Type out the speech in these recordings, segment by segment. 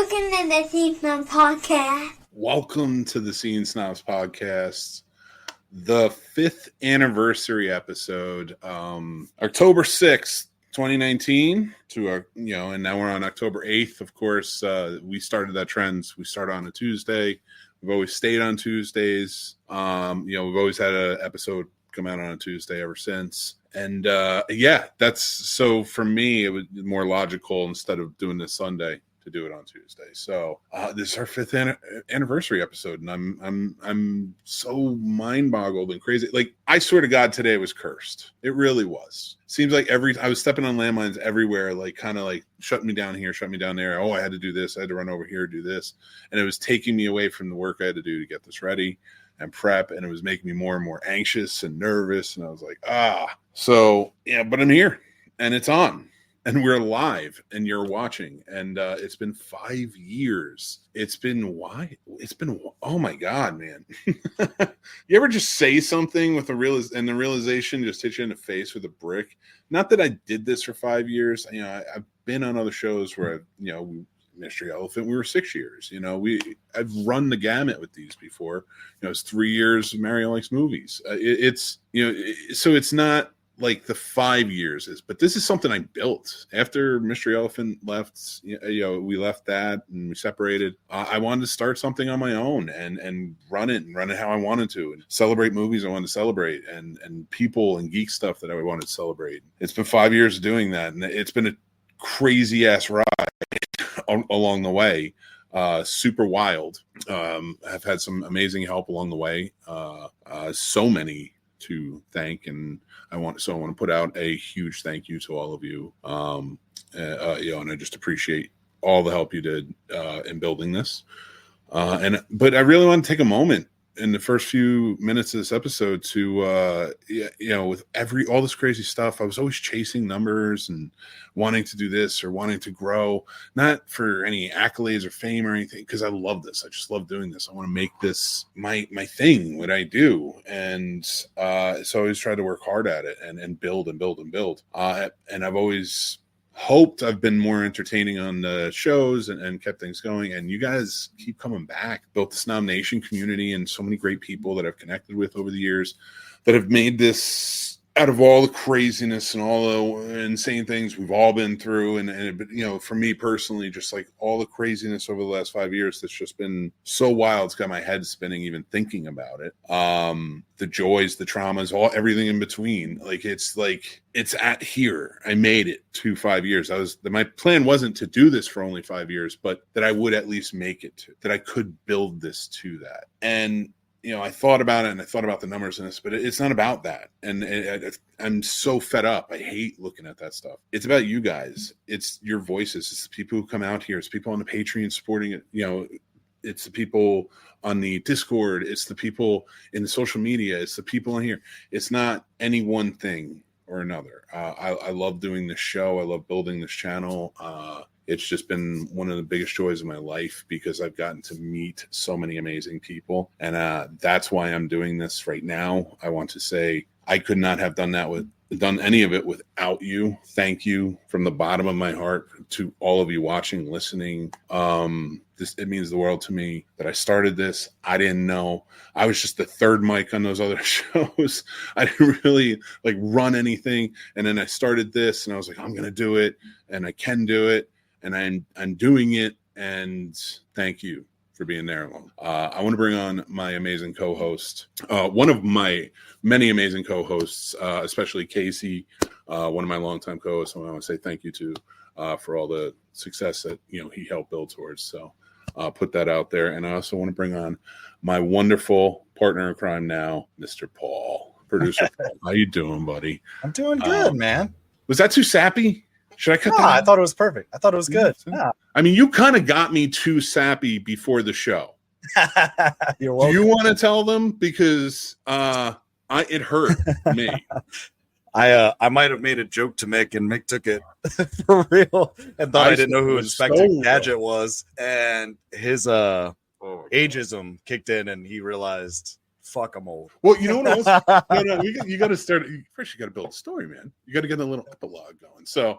Welcome to the Scene Snobs Podcast. Welcome to the Scene Snobs Podcast, the 5th anniversary episode, October 6th, 2019 to our, and now we're on October 8th. Of course, we started that trend. We started on a Tuesday. We've always stayed on Tuesdays. We've always had an episode come out on a Tuesday ever since. And that's so for me, it was more logical instead of doing this Sunday to do it on Tuesday. So this is our 5th anniversary episode, and I'm so mind-boggled and crazy. Like, I swear to God, today was cursed. It really was. Seems like I was stepping on landmines everywhere, like kind of like shutting me down here, shutting me down there. Oh, I had to do this. I had to run over here, do this. And it was taking me away from the work I had to do to get this ready and prep. And it was making me more and more anxious and nervous. And I was like, So, yeah, but I'm here and it's on. And we're live and you're watching. And it's been 5 years. It's been oh my God, man. You ever just say something with the realization just hits you in the face with a brick? Not that I did this for 5 years. I've been on other shows where Mystery Elephant, we were 6 years. I've run the gamut with these before. It's 3 years of Mario Likes Movies. So it's not like the 5 years is, but this is something I built after Mystery Elephant left. We left that and we separated. I wanted to start something on my own and run it how I wanted to, and celebrate movies I wanted to celebrate, and people and geek stuff that I wanted to celebrate. It's been 5 years of doing that, and it's been a crazy ass ride along the way. Super wild. I've had some amazing help along the way. So many to thank, and I want to put out a huge thank you to all of you. And I just appreciate all the help you did in building this. But I really want to take a moment in the first few minutes of this episode to with all this crazy stuff, I was always chasing numbers and wanting to do this or wanting to grow, not for any accolades or fame or anything, because I love this. I just love doing this. I want to make this my thing, what I do. And so I always try to work hard at it and build and build and build. And I've always hoped I've been more entertaining on the shows and kept things going, and you guys keep coming back. Built the Snob Nation community and so many great people that I've connected with over the years that have made this, out of all the craziness and all the insane things we've all been through, and for me personally, just like all the craziness over the last 5 years, that's just been so wild. It's got my head spinning even thinking about it. The joys, the traumas, everything in between. It's at here. I made it to 5 years. My plan wasn't to do this for only 5 years, but that I would at least make it to, that I could build this to that. And I thought about it, and I thought about the numbers in this, but it's not about that. And I'm so fed up. I hate looking at that stuff. It's about you guys. It's your voices. It's the people who come out here. It's people on the Patreon supporting it. It's the people on the Discord. It's the people in the social media. It's the people in here. It's not any one thing or another. I love doing this show. I love building this channel. It's just been one of the biggest joys of my life because I've gotten to meet so many amazing people. And that's why I'm doing this right now. I want to say I could not have done any of it without you. Thank you from the bottom of my heart to all of you watching, listening. It means the world to me that I started this. I didn't know. I was just the third mic on those other shows. I didn't really run anything. And then I started this and I was like, I'm going to do it and I can do it. And I'm doing it, and thank you for being there along. I want to bring on my amazing co-host, one of my many amazing co-hosts, especially Casey, one of my longtime co-hosts. I want to say thank you to for all the success that he helped build towards. So put that out there. And I also want to bring on my wonderful partner in crime now, Mr. Paul, producer Paul. How you doing, buddy? I'm doing good, man. Was that too sappy? Should I cut that? I thought it was perfect. I thought it was good. Yeah. I mean, you kind of got me too sappy before the show. You're welcome. Do you want to tell them? Because it hurt me. I might have made a joke to Mick, and Mick took it for real and thought I didn't know who Inspector Gadget was. And his ageism kicked in, and he realized fuck, I'm old. Well, you know what else? No, you got to start. First, you got to build a story, man. You got to get a little epilogue going. So,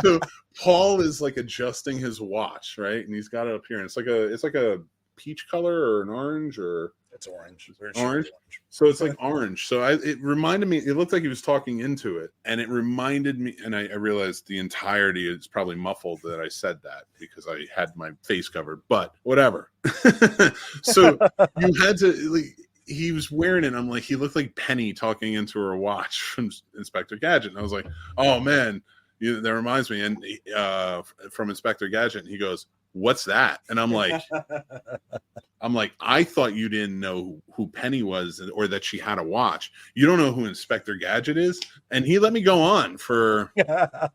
so Paul is like adjusting his watch, right? And he's got it up here, and it's like a peach color or an orange or it's orange. Orange. So it's like orange. So it reminded me. It looked like he was talking into it, and it reminded me. And I realized the entirety is probably muffled that I said that because I had my face covered. But whatever. So you had to. Like, he was wearing it. I'm like, he looked like Penny talking into her watch from Inspector Gadget, and I was like, oh man, that reminds me. And from Inspector Gadget, and he goes, "What's that?" And I'm like, I thought you didn't know who Penny was or that she had a watch. You don't know who Inspector Gadget is? And he let me go on for, I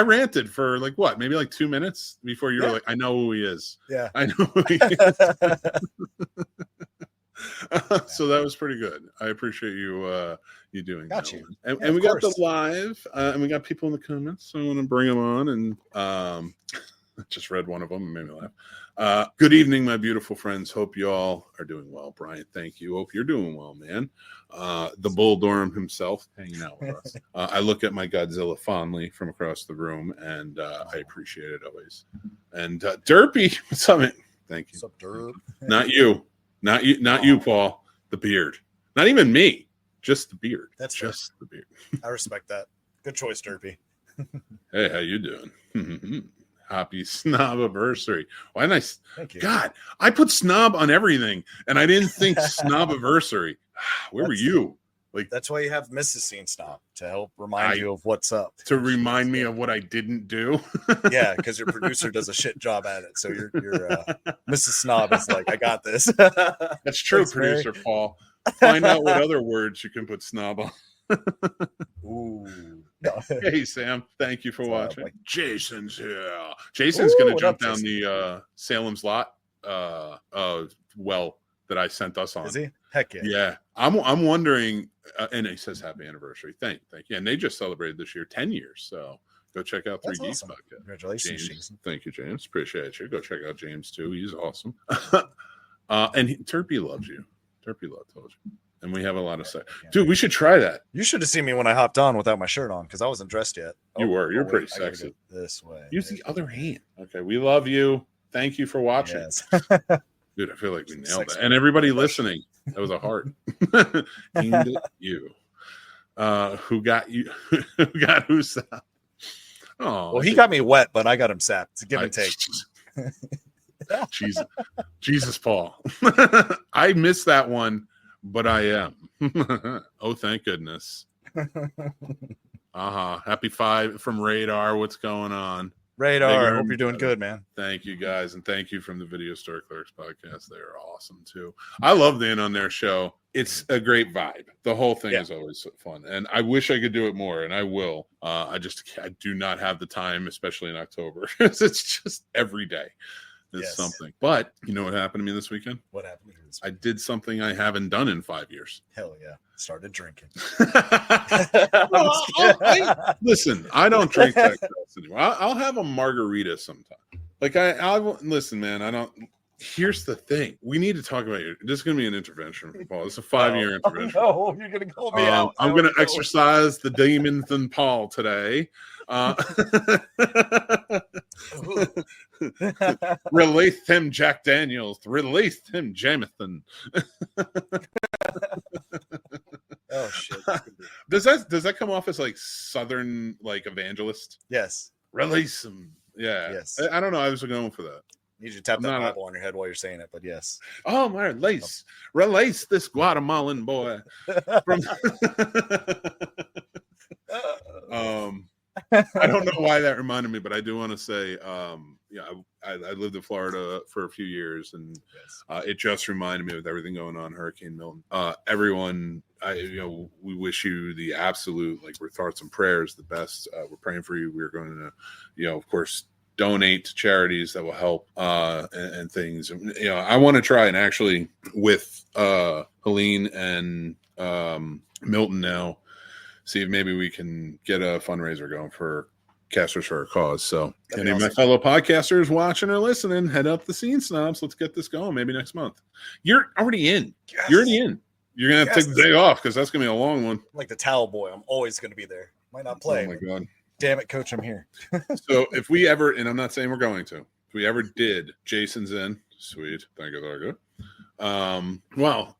ranted for like what? Maybe like 2 minutes before you were like, I know who he is. Yeah. I know who he is. So that was pretty good. I appreciate you doing that. And we got the live, and we got people in the comments. So I want to bring them on, and just read one of them and made me laugh. Good evening, my beautiful friends. Hope you all are doing well. Brian, thank you. Hope you're doing well, man. The Bull Durham himself hanging out with us. I look at my Godzilla fondly from across the room, and I appreciate it always. And Derpy, what's up, man? Thank you. What's up, Derp? Not you, Paul. The beard. Not even me. Just the beard. That's just the beard. I respect that. Good choice, Derpy. Hey, how you doing? Happy Snobiversary. Why nice? Thank you. God, I put snob on everything, and I didn't think Snobiversary. Where were you? Like, that's why you have Mrs. Scene Snob to help remind you of what's up. To remind me of what I didn't do. Yeah, because your producer does a shit job at it. So your Mrs. Snob is like, I got this. That's true, thanks, producer Mary. Paul. Find out what other words you can put snob on. Ooh. No. Hey Sam, thank you for watching. Jason's here. Jason's gonna jump down Jason? The Salem's Lot well that I sent us on. Is he? Heck yeah. Yeah. I'm wondering, and he says happy anniversary. Thank you. And they just celebrated this year 10 years. So go check out 3 Geeks Podcast. Congratulations, James. Thank you, James. Appreciate you. Go check out James too. He's awesome. And Turpy loves you. Turpy told you. And we have a lot of stuff. Dude, we should try that. You should have seen me when I hopped on without my shirt on because I wasn't dressed yet. You were. You're pretty sexy. This way. Use the other hand. Okay. We love you. Thank you for watching. Yes. Dude, I feel like we nailed that. And everybody listening, that was a heart. Aimed at you. Who got you? Who got who sapped? Oh, well, he got me wet, but I got him sapped. It's a give and take. Jesus, Paul. I missed that one, but I am. Oh, thank goodness. Happy 5 from Radar. What's going on? Radar. I hope you're doing good, man. Thank you, guys. And thank you from the Video Store Clerks podcast. They are awesome, too. I love being on their show. It's a great vibe. The whole thing is always fun. And I wish I could do it more, and I will. I do not have the time, especially in October. It's just every day. It's something. But you know what happened to me this weekend? What happened to you this weekend? I did something I haven't done in 5 years. Hell yeah. Started drinking. Listen, I don't drink that anymore. I'll have a margarita sometime. Like I listen, man, I don't. Here's the thing. We need to talk about you. This is going to be an intervention for Paul. It's a 5-year intervention. Oh, no, you're going to call me out. I'm going to exercise the demons in Paul today. Release him, Jack Daniels. Release him, Jameson. Oh shit! Does that come off as like Southern like evangelist? Yes. Release him. Yeah. Yes. I don't know. I was going for that. You should tap that Bible on your head while you're saying it, but yes. Oh my! Release this Guatemalan boy. I don't know why that reminded me, but I do want to say, I lived in Florida for a few years, and it just reminded me with everything going on, Hurricane Milton. Everyone, we wish you the absolute, like, with thoughts and prayers, the best. We're praying for you. We're going to, of course, donate to charities that will help and things. I want to try and actually with Helene and Milton now, see if maybe we can get a fundraiser going for Casters for a Cause. So That'd any be of my awesome. fellow podcasters watching or listening, head up the Scene Snobs. Let's get this going. Maybe next month. You're already in. Yes. You're already in. You're going to have to take the Yes. day off because that's going to be a long one. I'm like the towel boy. I'm always going to be there. Might not play. Oh, my God. Damn it, coach. I'm here. So if we ever, and I'm not saying we're going to, if we ever did, Jason's in. Sweet. Thank you. Thank you. Well,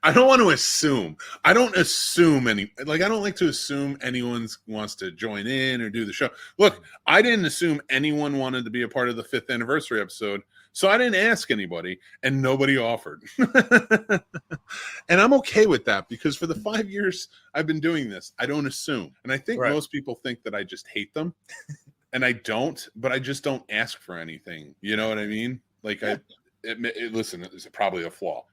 I don't want to assume. I don't assume I don't like to assume anyone wants to join in or do the show. Look, I didn't assume anyone wanted to be a part of the 5th anniversary episode, so I didn't ask anybody, and nobody offered. And I'm okay with that because for the 5 years I've been doing this, I don't assume. And I think most people think that I just hate them, and I don't, but I just don't ask for anything. You know what I mean? Like listen, it's probably a flaw.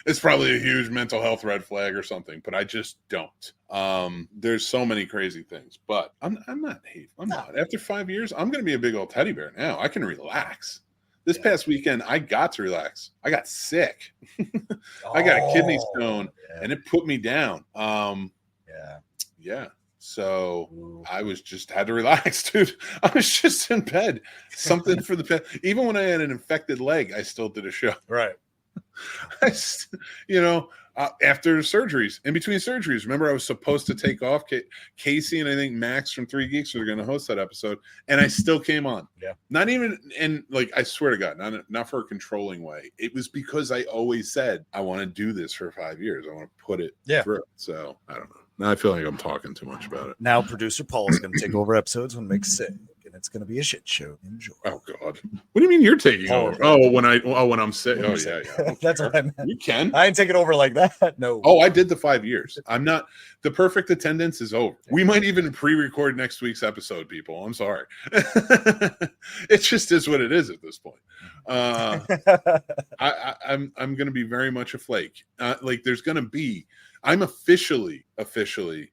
It's probably a huge mental health red flag or something, but I just don't. There's so many crazy things, but I'm not hateful. I'm not. After 5 years, I'm going to be a big old teddy bear now. I can relax. This past weekend, I got to relax. I got sick. I got a kidney stone, and it put me down. Yeah. So I was just had to relax, dude. I was just in bed. Something for the pet. Even when I had an infected leg, I still did a show. Right. After surgeries, in between surgeries, remember I was supposed to take off. Casey and I think Max from 3 Geeks were going to host that episode, and I still came on. Yeah. Not even, and like I swear to God, not for a controlling way. It was because I always said I want to do this for 5 years. I want to put it through. So I don't know. Now I feel like I'm talking too much about it. Now producer Paul is going to take over episodes when Mick's sick, and it's going to be a shit show. Enjoy. Oh God, what do you mean you're taking over? Oh, when I'm sick. Oh yeah. That's what I meant. You can. I ain't take it over like that. No. Oh, I did the 5 years. I'm not. The perfect attendance is over. We might even pre-record next week's episode, people. I'm sorry. It just is what it is at this point. I'm going to be very much a flake. There's going to be. I'm officially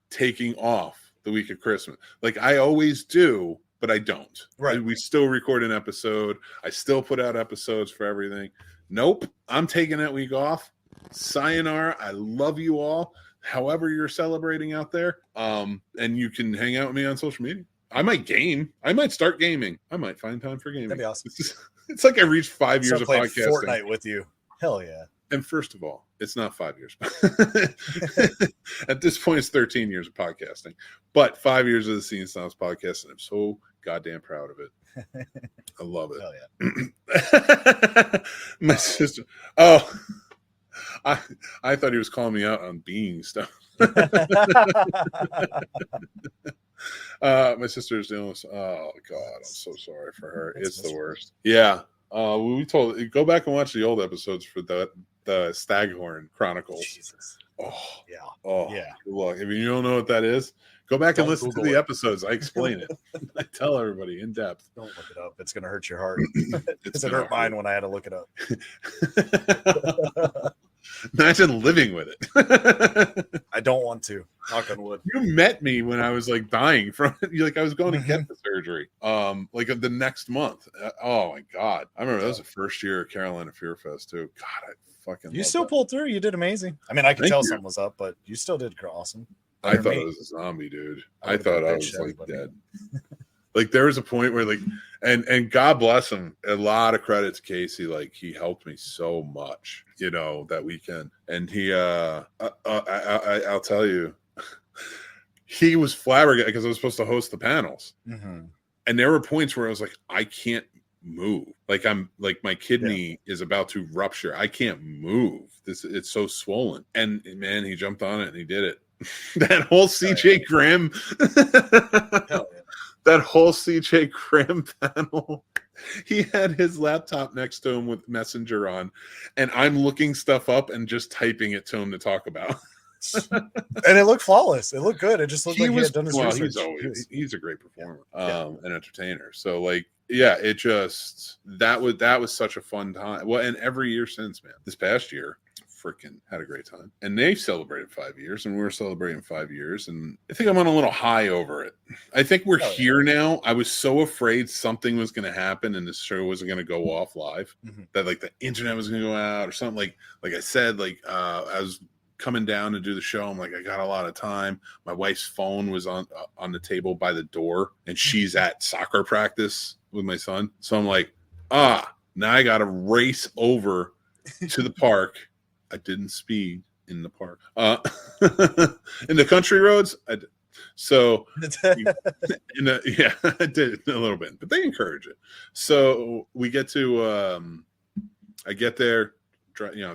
taking off the week of Christmas. Like I always do, but I don't. Right. We still record an episode. I still put out episodes for everything. Nope. I'm taking that week off. Sayonara. I love you all. However you're celebrating out there. And you can hang out with me on social media. I might game. I might start gaming. I might find time for gaming. That'd be awesome. It's like I reached 5 years of playing podcasting. Fortnite with you. Hell yeah. And first of all, it's not 5 years. At this point, it's 13 years of podcasting. But 5 years of the Scene Snobs Podcast, and I'm so goddamn proud of it. I love it. Hell yeah. My sister. Oh, I thought he was calling me out on being stuff. My sister's dealing with. Oh God, I'm so sorry for her. It's the worst. Yeah. We told go back and watch the old episodes for the Staghorn Chronicles. Jesus. Oh Yeah. Oh yeah. Look, if you don't know what that is, go back and listen Google to the it. episodes. I explain it. I tell everybody in depth. Don't look it up. It's gonna hurt your heart. It's It hurt mine when I had to look it up. Imagine living with it. I don't want to. Knock on wood. You met me when I was like dying from it. Like I was going to get the surgery. Like the next month. Oh my God. I remember that was the first year of Carolina Fear Fest too. God, I fucking You love still that. pulled through. You did amazing. I mean, I could Thank tell you. something was up, but you still did awesome. I thought I was a zombie, dude. I would've thought been a I bitch was to like everybody. dead. Like there was a point where like, and God bless him. A lot of credit to Casey. Like he helped me so much, that weekend. And he, I'll tell you, he was flabbergasted because I was supposed to host the panels. Mm-hmm. And there were points where I was like, I can't move. Like I'm like my kidney is about to rupture. I can't move. It's so swollen. And man, he jumped on it and he did it. That whole CJ Graham. Hell yeah. That whole CJ Graham panel, he had his laptop next to him with Messenger on, and I'm looking stuff up and just typing it to him to talk about. And it looked flawless. It looked good. It just looked like he had done his research. He's a great performer, an entertainer. So like, yeah, it just that was such a fun time. Well, and every year since, man, this past year, freaking had a great time. And they celebrated 5 years, and we were celebrating 5 years, and I think I'm on a little high over it. I think we're here now. I was so afraid something was going to happen and this show wasn't going to go off live, that like the internet was going to go out or something. Like I said, like I was coming down to do the show. I'm like, I got a lot of time. My wife's phone was on the table by the door, and she's at soccer practice with my son. So I'm like, now I got to race over to the park. I didn't speed in the park. In the country roads, I did. So, I did a little bit, but they encourage it. So we get to, I get there,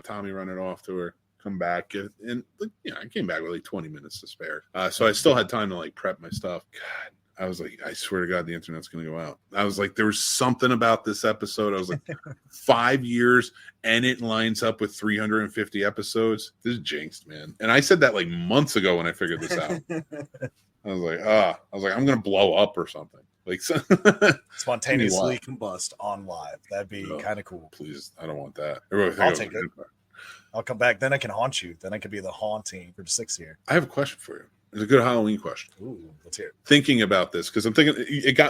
Tommy running off to her, come back, and I came back with like 20 minutes to spare. So I still had time to like prep my stuff. God, I was like, I swear to God, the internet's going to go out. I was like, there was something about this episode. I was like, 5 years, and it lines up with 350 episodes. This is jinxed, man. And I said that like months ago when I figured this out. I was like, I'm going to blow up or something. Like spontaneously combust on live. That'd be kind of cool. Please, I don't want that. I'll take it. I'll come back. Then I can haunt you. Then I could be the haunting for the 6th year. I have a question for you. It's a good Halloween question. Ooh, let's hear it. Thinking about this, because I'm thinking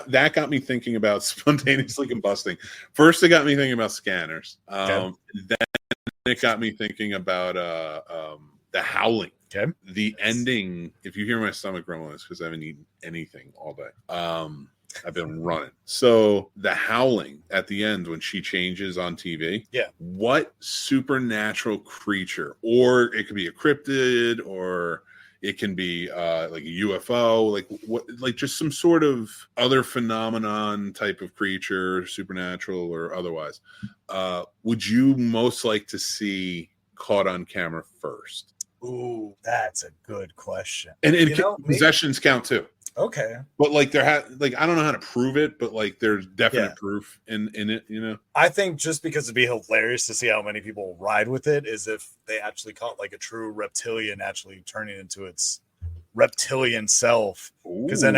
that got me thinking about spontaneously combusting. First, it got me thinking about scanners. Then it got me thinking about the howling. Okay. The ending. If you hear my stomach grumbling, it's because I haven't eaten anything all day. I've been running. So the howling at the end when she changes on TV. Yeah. What supernatural creature, or it could be a cryptid, or it can be like a UFO, like what, like just some sort of other phenomenon type of creature, supernatural or otherwise, would you most like to see caught on camera first? Ooh, that's a good question. And possessions count too. Okay. But like I don't know how to prove it, but like there's definite proof in it, I think just because it'd be hilarious to see how many people ride with it is if they actually caught like a true reptilian actually turning into its reptilian self. Because then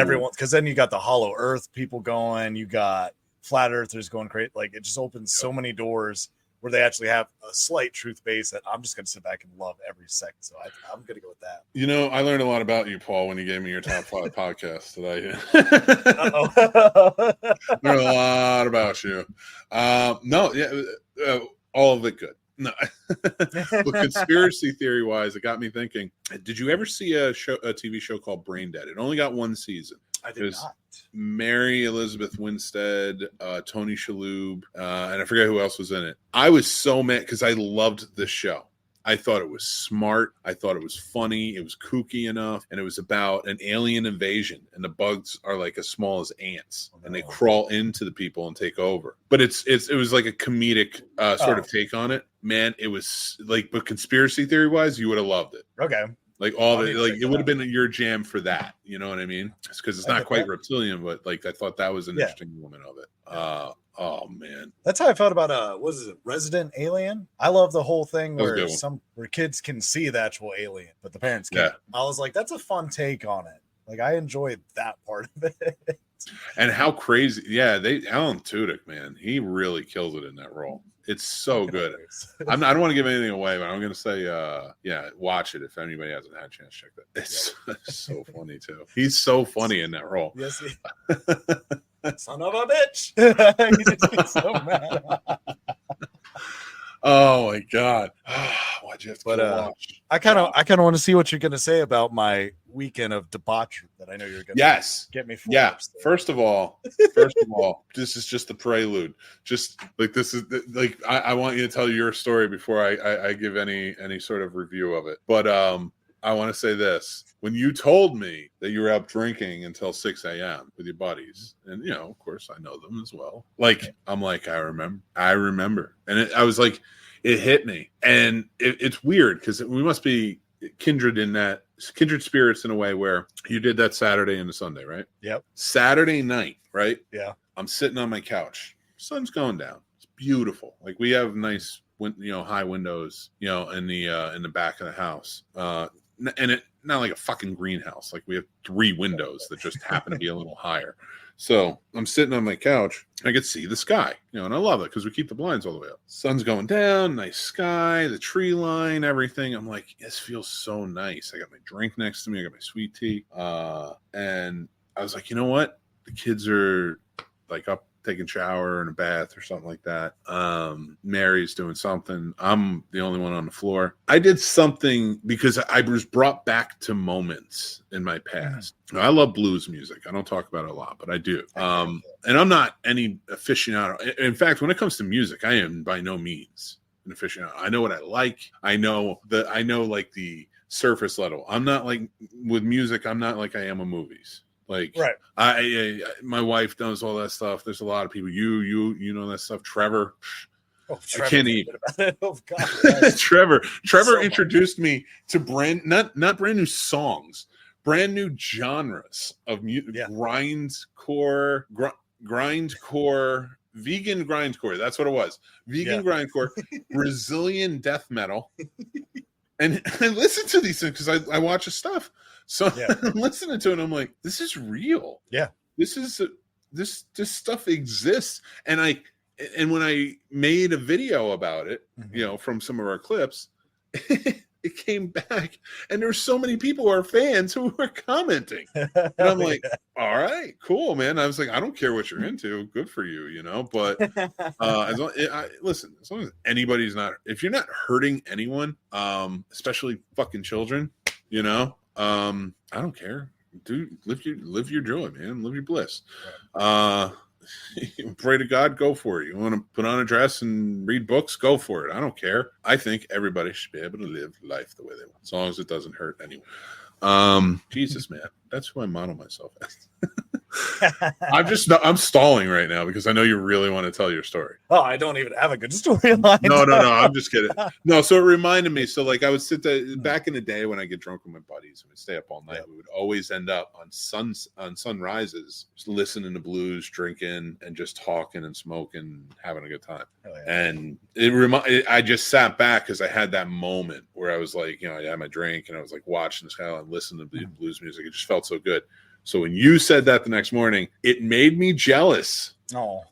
you got the hollow earth people going, you got flat earthers going crazy. Like it just opens so many doors where they actually have a slight truth base that I'm just going to sit back and love every second. So I'm going to go with that. I learned a lot about you, Paul, when you gave me your top 5 podcasts today. Learned a lot about you. All of it good. No, but conspiracy theory wise, it got me thinking. Did you ever see a TV show called Brain Dead? It only got 1 season. I did not. Mary Elizabeth Winstead, Tony Shalhoub, and I forget who else was in it. I was so mad because I loved the show. I thought it was smart. I thought it was funny. It was kooky enough, and it was about an alien invasion, and the bugs are like as small as ants, and they crawl into the people and take over. But it was like a comedic sort of take on it. Man, it was like, but conspiracy theory wise, you would have loved it. Okay. Like it would have been your jam for that. You know what I mean? It's because it's not quite reptilian, but like I thought that was an interesting element of it. Oh man, that's how I felt about Resident Alien. I love the whole thing where kids can see the actual alien, but the parents can't. I was like, that's a fun take on it. Like I enjoyed that part of it. And how crazy, Alan Tudyk, man, he really kills it in that role. It's so good. I don't want to give anything away, but I'm going to say, watch it if anybody hasn't had a chance to check that. It's so funny too. He's so funny in that role. Yes, son of a bitch. He just gets so mad. Oh my God. Why'd you have to watch? I kind of want to see what you're going to say about my weekend of debauchery that I know you're going to get me for. Yeah. First of all, this is just the prelude. Just like this is like I want you to tell your story before I give any sort of review of it. But I want to say this. When you told me that you were out drinking until 6 a.m. with your buddies, and of course I know them as well. Like I'm like, I remember, and I was like, it hit me, and it's weird because we must be kindred spirits in a way where you did that Saturday and the Sunday, right? Yep. Saturday night, right? Yeah. I'm sitting on my couch. Sun's going down. It's beautiful. Like we have nice, high windows, in the back of the house. And it not like a fucking greenhouse. Like we have 3 windows that just happen to be a little higher. So I'm sitting on my couch. I could see the sky, and I love it because we keep the blinds all the way up. Sun's going down, nice sky, the tree line, everything. I'm like, this feels so nice. I got my drink next to me. I got my sweet tea. And I was like, you know what? The kids are like up taking a shower in a bath or something like that. Mary's doing something. I'm the only one on the floor. I did something because I was brought back to moments in my past. I love blues music. I don't talk about it a lot, but I do. And I'm not any aficionado. In fact, when it comes to music, I am by no means an aficionado. I know what I like. I know like the surface level. I'm not like with music. I'm not like I am with movies. Like, right. I my wife does all that stuff. There's a lot of people. You know that stuff. Trevor. Oh, I can't eat. Oh God. Trevor so introduced me to not brand new songs, brand new genres of music. Yeah. Grindcore, vegan grindcore. That's what it was. Vegan grindcore, Brazilian death metal. And I listen to these things because I watch his stuff. So I'm listening to it and I'm like, this is real. Yeah. This stuff exists. And when I made a video about it, from some of our clips, it came back and there's so many people who are fans who were commenting. And I'm like, all right, cool, man. I was like, I don't care what you're into. Good for you, But listen, as long as anybody's if you're not hurting anyone, especially fucking children, I don't care. Dude, live your joy, man. Live your bliss. Pray to God, go for it. You want to put on a dress and read books, go for it. I don't care. I think everybody should be able to live life the way they want, as long as it doesn't hurt anyone. Jesus, man, that's who I model myself as. I'm stalling right now because I know you really want to tell your story. Oh, I don't even have a good storyline. No, I'm just kidding. No, so it reminded me. So like I would sit there back in the day when I get drunk with my buddies and we'd stay up all night. We would always end up on sunrises, just listening to blues, drinking, and just talking and smoking, having a good time. And I just sat back because I had that moment where I was like, I had my drink and I was like watching this guy and listening to blues music. It just felt so good. So when you said that the next morning, it made me jealous. Oh,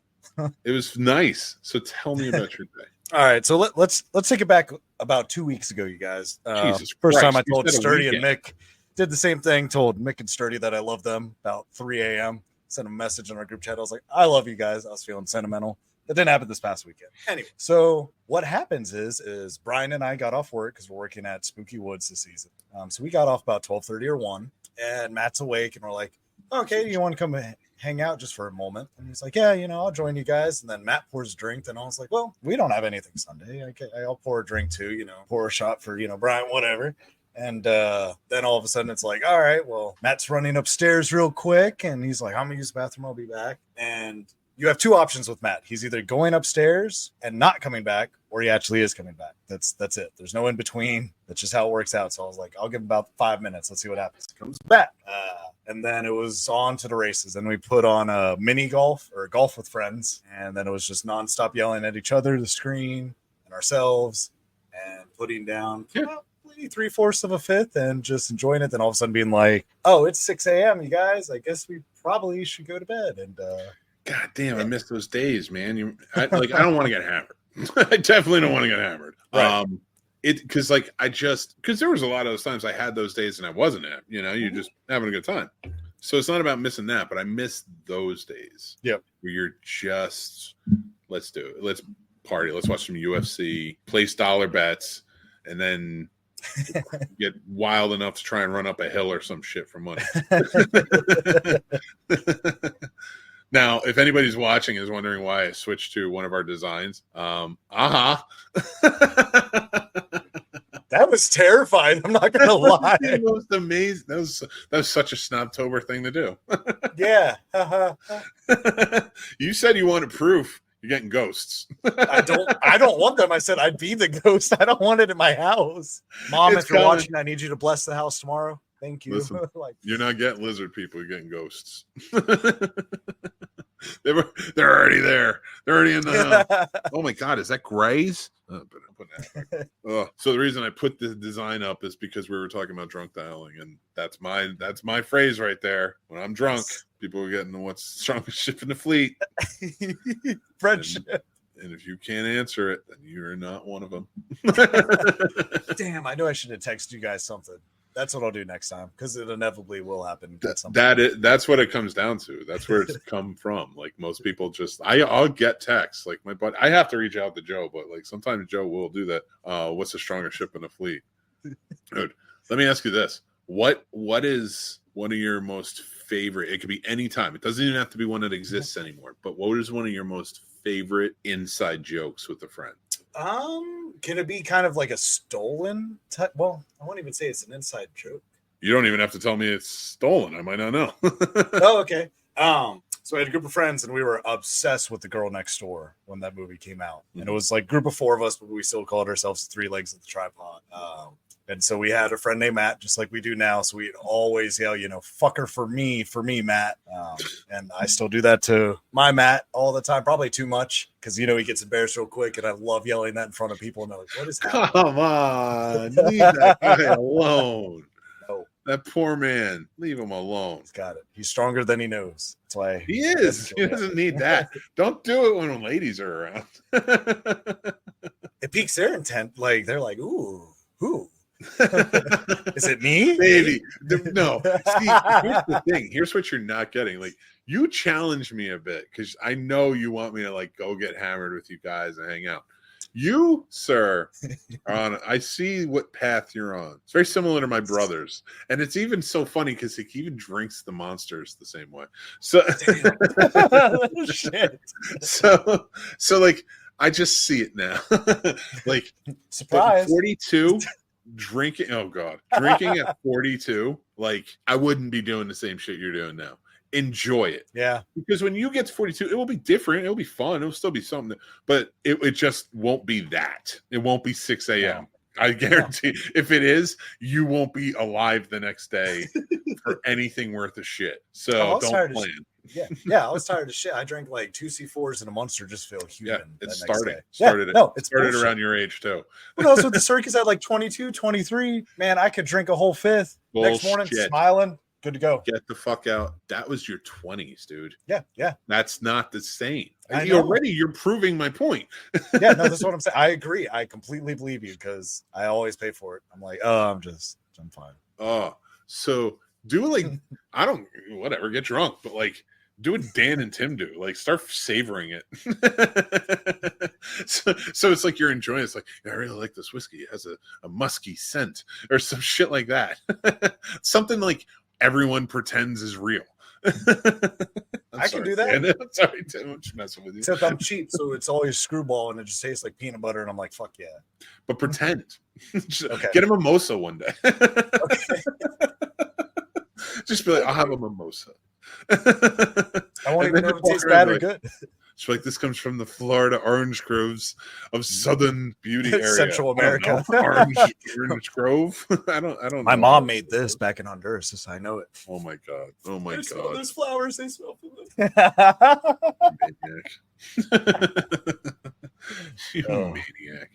it was nice. So tell me about your day. All right, so let's take it back about 2 weeks ago, you guys. Jesus first Christ, time I told Sturdy and Mick, did the same thing. Told Mick and Sturdy that I love them about 3 a.m. Sent a message on our group chat. I was like, I love you guys. I was feeling sentimental. That didn't happen this past weekend. Anyway, so what happens is Brian and I got off work because we're working at Spooky Woods this season. So we got off about 12:30 or 1. And Matt's awake, and we're like, okay, do you want to come hang out just for a moment? And he's like, yeah, I'll join you guys. And then Matt pours a drink, and I was like, well, we don't have anything Sunday. Okay, I'll pour a drink too, pour a shot for, Brian, whatever. And then all of a sudden it's like, all right, well, Matt's running upstairs real quick, and he's like, I'm going to use the bathroom. I'll be back. And you have two options with Matt. He's either going upstairs and not coming back, or he actually is coming back. That's it. There's no in between. That's just how it works out. So I was like, I'll give him about 5 minutes. Let's see what happens. He comes back. And then it was on to the races. Then we put on a mini golf or golf with friends. And then it was just nonstop yelling at each other, the screen, and ourselves, and putting down probably 3/4 of a fifth and just enjoying it. Then all of a sudden being like, oh, it's 6 a.m., you guys. I guess we probably should go to bed. And God damn, I miss those days, man. I don't want to get hammered. I definitely don't want to get hammered. Right. Because there was a lot of those times I had those days and I wasn't you're just having a good time. So it's not about missing that, but I miss those days. Yep. Where you're just, let's do it. Let's party. Let's watch some UFC, place dollar bets, and then get wild enough to try and run up a hill or some shit for money. Now, if anybody's watching is wondering why I switched to one of our designs, that was terrifying. I'm not gonna lie. It was amazing. That was such a Snobtober thing to do. Yeah. You said you wanted proof. You're getting ghosts. I don't want them. I said I'd be the ghost. I don't want it in my house. Mom, if you're watching, I need you to bless the house tomorrow. Thank you. Listen, you're not getting lizard people. You're getting ghosts. They're already there. They're already in the house. Oh my God, is that Gray's? So the reason I put the design up is because we were talking about drunk dialing, and that's my phrase right there. When I'm drunk, people are getting what's the strongest ship in the fleet. Friendship. And if you can't answer it, then you're not one of them. Damn, I knew I should have texted you guys something. That's what I'll do next time because it inevitably will happen. That's what it comes down to. That's where it's come from. Like most people just, I'll get texts. Like my buddy, I have to reach out to Joe, but like sometimes Joe will do that. What's the strongest ship in the fleet? Dude, let me ask you this: what is one of your most favorite? It could be any time. It doesn't even have to be one that exists anymore. But what is one of your most favorite inside jokes with a friend? Can it be kind of like a stolen type? Well, I won't even say it's an inside joke. You don't even have to tell me it's stolen. I might not know. Oh, okay. So I had a group of friends and we were obsessed with The Girl Next Door when that movie came out. Mm-hmm. And it was like a group of 4 of us, but we still called ourselves 3 legs of the tripod. And so we had a friend named Matt, just like we do now. So we'd always yell, fucker for me, Matt. And I still do that to my Matt all the time, probably too much because, he gets embarrassed real quick. And I love yelling that in front of people. And they're like, what is happening? Come on. Leave that guy alone. No. That poor man. Leave him alone. He's got it. He's stronger than he knows. That's why he is. He doesn't need that. Don't do it when ladies are around. It piques their intent. Like, they're like, ooh. Is it me? Maybe. No. See, here's the thing. Here's what you're not getting. Like, you challenge me a bit because I know you want me to like go get hammered with you guys and hang out. You, sir, are on. I see what path you're on. It's very similar to my brothers, and it's even so funny because he even drinks the Monsters the same way. So, shit. So like, I just see it now. Like, surprise. 42. Drinking at 42, like I wouldn't be doing the same shit you're doing now. Enjoy it. Yeah. Because when you get to 42, it will be different. It'll be fun. It'll still be something, but it just won't be that. It won't be 6 a.m. Yeah. I guarantee if it is, you won't be alive the next day for anything worth a shit. So don't plan. Yeah, I was tired of shit. I drank like 2 C4s and a Monster just to feel human. Yeah, it's started started around your age too. Who knows what the circus at like 22, 23? Man, I could drink a whole 5th. Bullshit. Next morning, smiling, good to go. Get the fuck out. That was your 20s, dude. Yeah. That's not the same. You're proving my point. Yeah, no, that's what I'm saying. I agree. I completely believe you because I always pay for it. I'm like, I'm fine. Oh, so do like, whatever, get drunk, but like, do what Dan and Tim do. Like, start savoring it. so it's like you're enjoying it. It's like, I really like this whiskey. It has a musky scent or some shit like that. Something like everyone pretends is real. I can do that. Dan. I'm sorry, Tim. I'm just messing with you. Except I'm cheap, so it's always screwball and it just tastes like peanut butter. And I'm like, fuck yeah. But pretend. Okay. Get a mimosa one day. Okay. Just be like, I'll have a mimosa. I won't even know if it tastes bad or good. It's like this comes from the Florida orange groves of Southern beauty area, Central America. orange grove. I don't know. My mom made this back in Honduras, so I know it. Oh my god! There's flowers. They smell good. You maniac.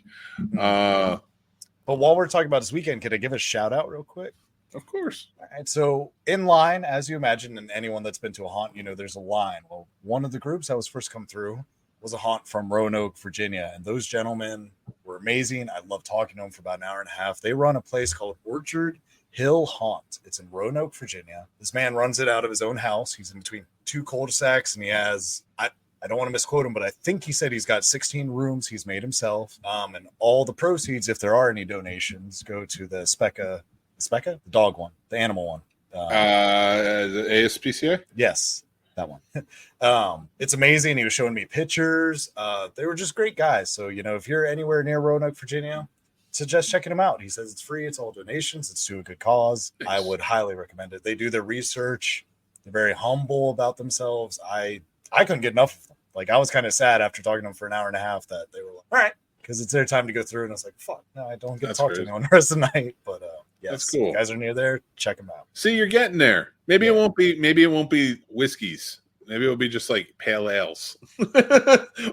But while we're talking about this weekend, can I give a shout out real quick? Of course. All right, so in line, as you imagine, and anyone that's been to a haunt, there's a line. Well, one of the groups that was first come through was a haunt from Roanoke, Virginia. And those gentlemen were amazing. I loved talking to them for about an hour and a half. They run a place called Orchard Hill Haunt. It's in Roanoke, Virginia. This man runs it out of his own house. He's in between 2 cul-de-sacs, and he has, I don't want to misquote him, but I think he said he's got 16 rooms he's made himself. And all the proceeds, if there are any donations, go to the Specca, the dog one, the animal one. The ASPCA? Yes, that one. It's amazing. He was showing me pictures. They were just great guys. So, if you're anywhere near Roanoke, Virginia, suggest checking them out. He says it's free. It's all donations. It's to a good cause. Nice. I would highly recommend it. They do their research. They're very humble about themselves. I couldn't get enough of them. Like, I was kind of sad after talking to them for an hour and a half that they were like, all right, because it's their time to go through. And I was like, fuck, no, I don't get to talk to anyone the rest of the night. But yes, that's cool. If you guys are near there, check them out. See, you're getting there. Maybe it won't be whiskeys. Maybe it'll be just like pale ales,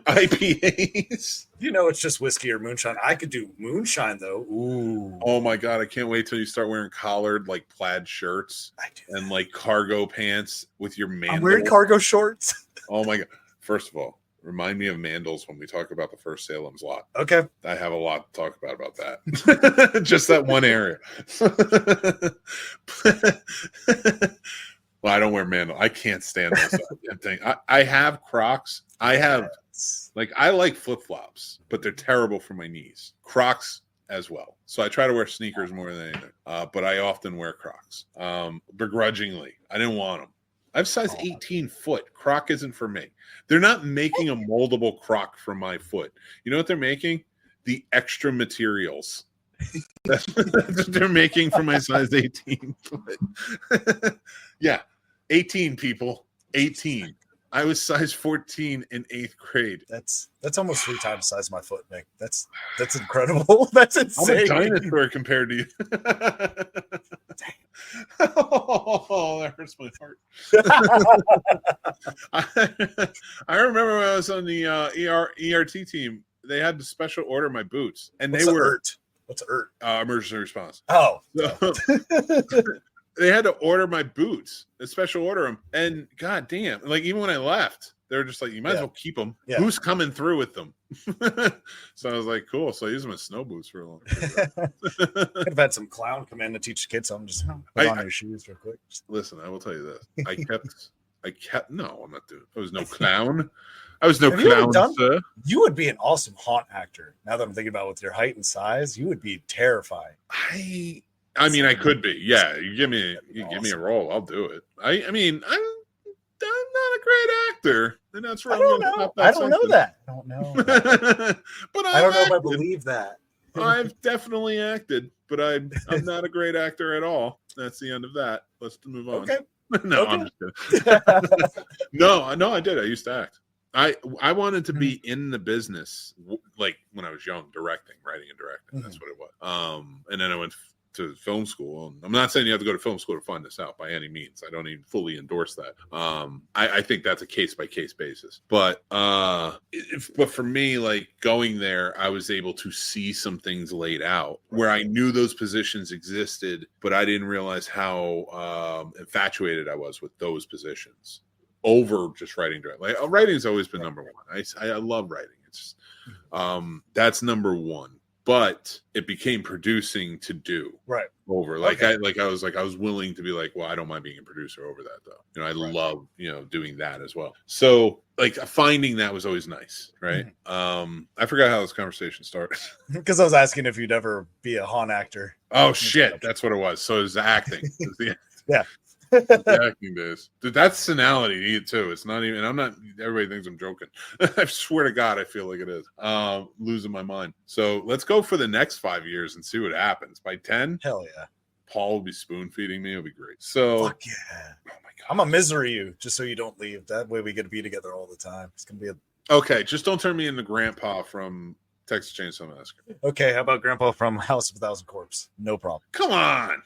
IPAs. It's just whiskey or moonshine. I could do moonshine though. Ooh. Oh my god, I can't wait till you start wearing collared like plaid shirts and like cargo pants with your man. I'm wearing cargo shorts. Oh my god. First of all, Remind me of Mandels when we talk about the first Salem's Lot. Okay. I have a lot to talk about that. Just that one area. Well, I don't wear Mandel. I can't stand those things. I have Crocs. I like flip-flops, but they're terrible for my knees. Crocs as well. So I try to wear sneakers more than anything. But I often wear Crocs. Begrudgingly. I didn't want them. I have size 18 foot. Croc isn't for me. They're not making a moldable Croc for my foot. You know what they're making? The extra materials. That's what they're making for my size 18 foot. Yeah, 18 people. 18. I was size 14 in 8th grade. That's almost 3 times the size of my foot, Nick. That's incredible. That's insane. I'm a dinosaur compared to you. Oh, that hurts my heart. I remember when I was on the ERT team, they had to special order my boots, and What's ERT? Emergency response. Oh. So, they had to order my boots, a special order them, and god damn, like even when I left, they were just like, you might as well keep them. Yeah. Who's coming through with them? So I was like, cool. So I used them as snow boots for a long time. Could have had some clown come in to teach the kids something. Just put on your shoes real quick. Listen, I will tell you this. I kept. No, I'm not doing. I was no clown. I was no clown, sir. You would be an awesome haunt actor. Now that I'm thinking about with your height and size, you would be terrifying. I mean, I could be. Yeah, you give me a role, I'll do it. I mean, I'm not a great actor, and that's wrong. I don't know that. But I don't know if I believe that. I've definitely acted, but I'm not a great actor at all. That's the end of that. Let's move on. Okay. No, okay. I'm just kidding. No, I did. I used to act. I wanted to be in the business, like when I was young, writing and directing. That's what it was. And then I went to film school. I'm not saying you have to go to film school to find this out by any means. I don't even fully endorse that. I think that's a case by case basis. But for me, like going there, I was able to see some things laid out where I knew those positions existed, but I didn't realize how infatuated I was with those positions over just writing. Like writing's always been number one. I love writing. It's that's number one. But it became producing to do over. Like I was willing to be like, well, I don't mind being a producer over that though. You know, I love, doing that as well. So like finding that was always nice, right? I forgot how this conversation started. Because I was asking if you'd ever be a haunt actor. Oh shit, that's what it was. So it was acting. Yeah. Acting days. Dude, that's senality too. It's not even, everybody thinks I'm joking. I swear to God, I feel like it is. Losing my mind. So let's go for the next 5 years and see what happens. By 10, hell yeah. Paul will be spoon feeding me. It'll be great. So fuck yeah. Oh my God. I'm gonna misery you just so you don't leave. That way we get to be together all the time. It's gonna be okay. Just don't turn me into Grandpa from Texas Chainsaw Massacre. Okay, how about Grandpa from House of a Thousand Corpses? No problem. Come on.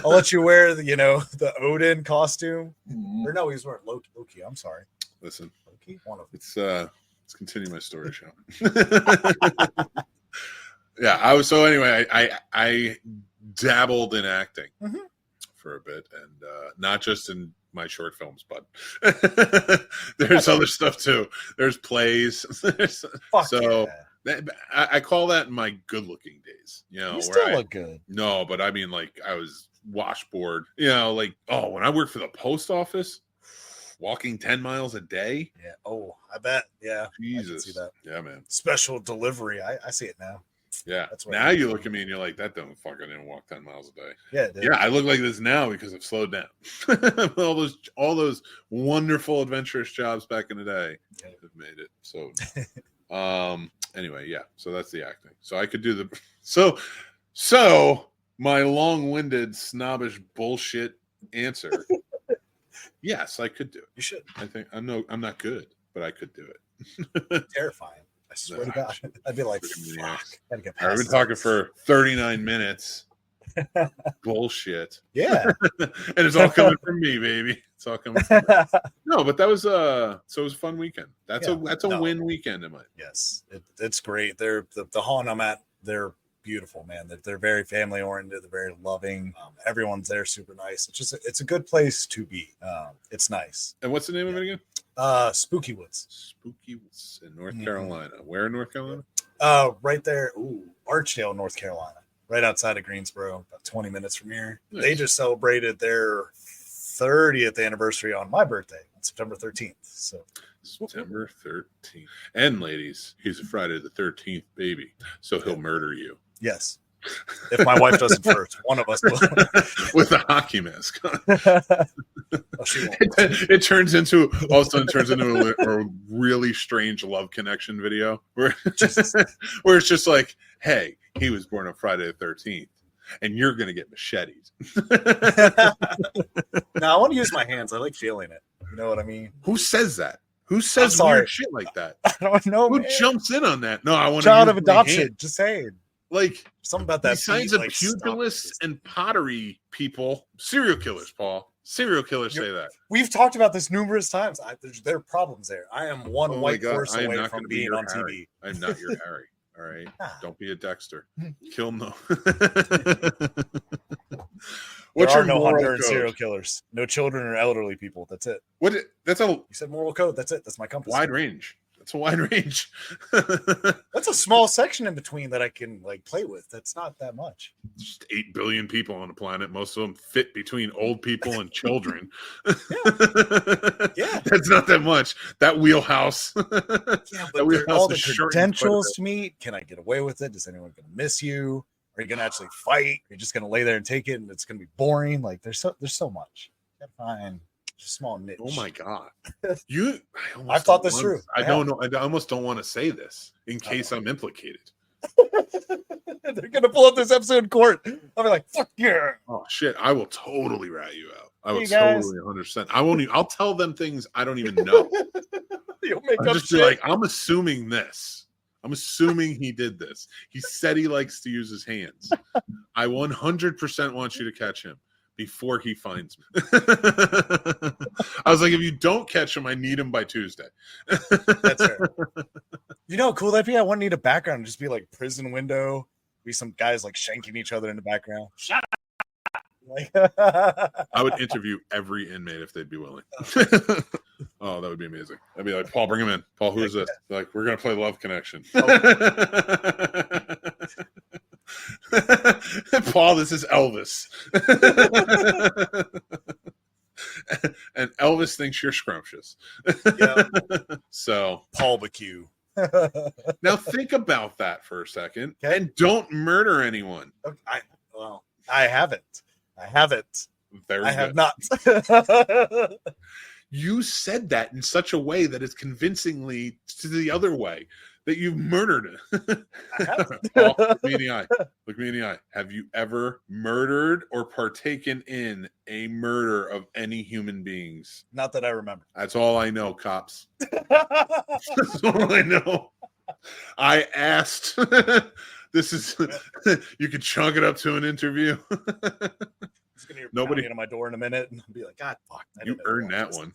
I'll let you wear the Odin costume. Or no, he's wearing Loki. I'm sorry. Listen, Loki. One of them. Let's continue my story, shall we? Yeah, I dabbled in acting for a bit, and not just in my short films, but there's other stuff too. There's plays. I call that my good-looking days. You still look good. No, but I mean, like I was washboard. When I worked for the post office, walking 10 miles a day. Yeah. Oh, I bet. Yeah. Jesus. I can see that. Yeah, man. Special delivery. I see it now. Yeah. Now you look at me and you're like, that don't fucking didn't walk 10 miles a day. Yeah. Dude. Yeah. I look like this now because I've slowed down. all those wonderful adventurous jobs back in the day have made it. So, anyway, yeah. So that's the acting. So I could do the so my long-winded snobbish bullshit answer. Yes, I could do it. You should. I think I'm not good, but I could do it. Terrifying. I swear to God. I'd be like, fuck. I've been talking for 39 minutes. Bullshit. Yeah. And it's all coming from me, baby. It's all coming from me. No, but that was so it was a fun weekend. That's a win weekend in my. Yes. It's great. They're the haunt I'm at, they're beautiful, man. They're very family oriented, they're very loving. Everyone's there super nice. It's a good place to be. It's nice. And what's the name of it again? Spooky Woods. Spooky Woods in North Carolina. Where in North Carolina? Right there. Archdale, North Carolina. Right outside of Greensboro, about 20 minutes from here. Nice. They just celebrated their 30th anniversary on my birthday on September 13th. So September 13th. And ladies, he's a Friday the 13th baby, so he'll murder you. yes. If my wife doesn't first, one of us will. With a hockey mask on. Oh, she won't. It turns into, all of a sudden turns into a really strange love connection video where, where it's just like, hey, he was born on Friday the 13th and you're going to get macheted. No, I want to use my hands. I like feeling it. You know what I mean? Who says that? Who says weird shit like that? I don't know. Who man. jumps in on that? No, I want Child to of adoption. Just saying. Like, something about that. Besides the pugilists and pottery people, serial killers, Paul. Serial killers say that. We've talked about this numerous times. There are problems there. I am one white horse away from being on Harry. TV. I'm not your Harry. All right. Don't be a Dexter. Kill no. What's your no Honduran serial killers? No children or elderly people. That's it. That's a You said moral code. That's it. That's my compass. wide range. That's a wide range. That's a small section in between that I can like play with. That's not that much. Just 8 billion people on the planet. Most of them fit between old people and children. Yeah. That's not that much. That wheelhouse. Yeah, but all the credentials to meet. Can I get away with it? Is anyone going to miss you? Are you going to actually fight? Are you just going to lay there and take it and it's going to be boring? Like there's so much. Fine. Just small niche. Oh my God. I've thought this through. I don't know. I almost don't want to say this in case I'm implicated. They're going to pull up this episode in court. I'll be like, fuck yeah. Oh shit. I will totally rat you out. I will Hey, guys. totally 100%. I won't even, I'll tell them things I don't even know. You'll make I'll up just shit. be like, I'm assuming this. I'm assuming he did this. He said he likes to use his hands. I 100% want you to catch him before he finds me. I was like, if you don't catch him, I need him by Tuesday. That's fair. You know how cool that'd be? I wouldn't need a background. Just be like prison window. Be some guys like shanking each other in the background. Shut up. Like, I would interview every inmate if they'd be willing. Oh, that would be amazing. I'd be like, Paul, bring him in. Paul, who is this? Like, we're gonna play Love Connection. Paul, this is Elvis. And Elvis thinks you're scrumptious. Yeah. So Paul BQ. now think about that for a second. Okay. And don't murder anyone. I haven't. Very I have good. not. You said that in such a way that is convincingly to the other way that you've murdered it. I haven't. Paul, look me in the eye. Look me in the eye. Have you ever murdered or partaken in a murder of any human beings? Not that I remember. That's all I know, cops. That's all I know. I asked. This is you could chunk it up to an interview. Nobody at my door in a minute and I'll be like, God, fuck. You earned that one.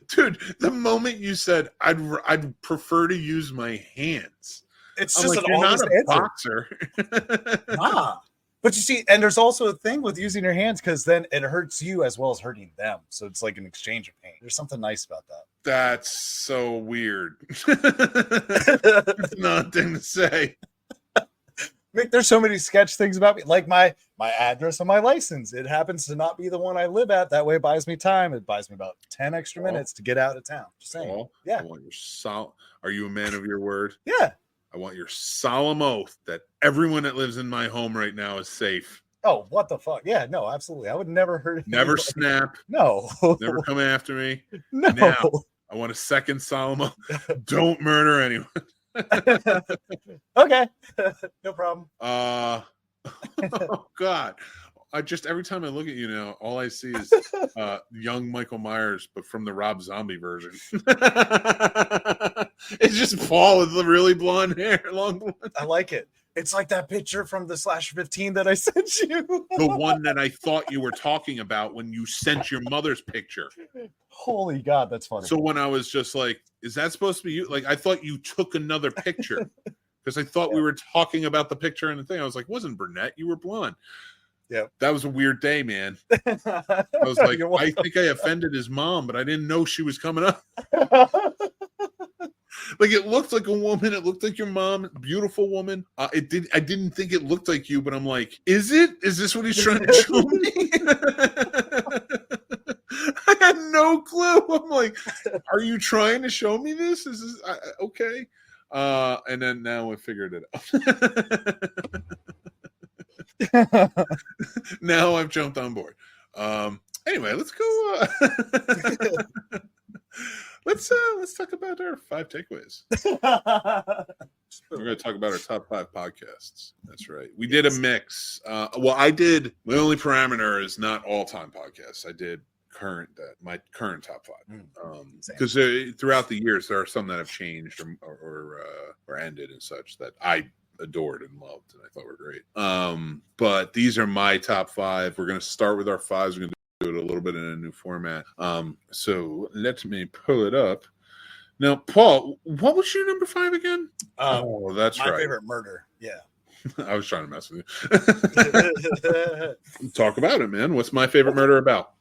Dude, the moment you said I'd prefer to use my hands. It's I'm just like, an you're not honest a answer. boxer. Nah. But you see, and there's also a thing with using your hands because then it hurts you as well as hurting them. So it's like an exchange of pain. There's something nice about that. That's so weird. That's not a thing to say. Mick, there's so many sketch things about me, like my address on my license. It happens to not be the one I live at. That way it buys me time. It buys me about 10 extra minutes to get out of town. Just saying. Paul, Yeah. I want your Are you a man of your word? Yeah. I want your solemn oath that everyone that lives in my home right now is safe. Oh, what the fuck? Yeah, no, absolutely. I would never hurt. Never anybody. snap. No. Never come after me. No. Now, I want a second solemn oath. Don't murder anyone. Okay. No problem. Oh God. I just every time I look at you now, all I see is young Michael Myers, but from the Rob Zombie version. It's just Paul with the really blonde hair, long blonde. I like it. It's like that picture from the /15 that I sent you. The one that I thought you were talking about when you sent your mother's picture. Holy God, that's funny. So when I was just like, is that supposed to be you? Like, I thought you took another picture because I thought we were talking about the picture and the thing. I was like, wasn't brunette, you were blonde. Yep. That was a weird day, man. I was like, You're I welcome. think I offended his mom, but I didn't know she was coming up. Like, it looked like a woman. It looked like your mom, beautiful woman. I didn't think it looked like you, but I'm like, is it? Is this what he's trying to show me? I had no clue. I'm like, are you trying to show me this? Is this okay? And then now we figured it out. Now I've jumped on board. Anyway, let's go. Let's talk about our 5 takeaways. We're going to talk about our top 5 podcasts. That's right. We did a mix. Well, I did. My only parameter is not all-time podcasts. I did my current top 5. Because throughout the years there are some that have changed or ended and such that I adored and loved and I thought were great. But these are my top 5. We're going to start with our 5s. We're going to do it a little bit in a new format. So let me pull it up. Now, Paul, what was your number 5 again? That's my right. favorite murder. Yeah. I was trying to mess with you. Talk about it, man. What's my favorite murder about?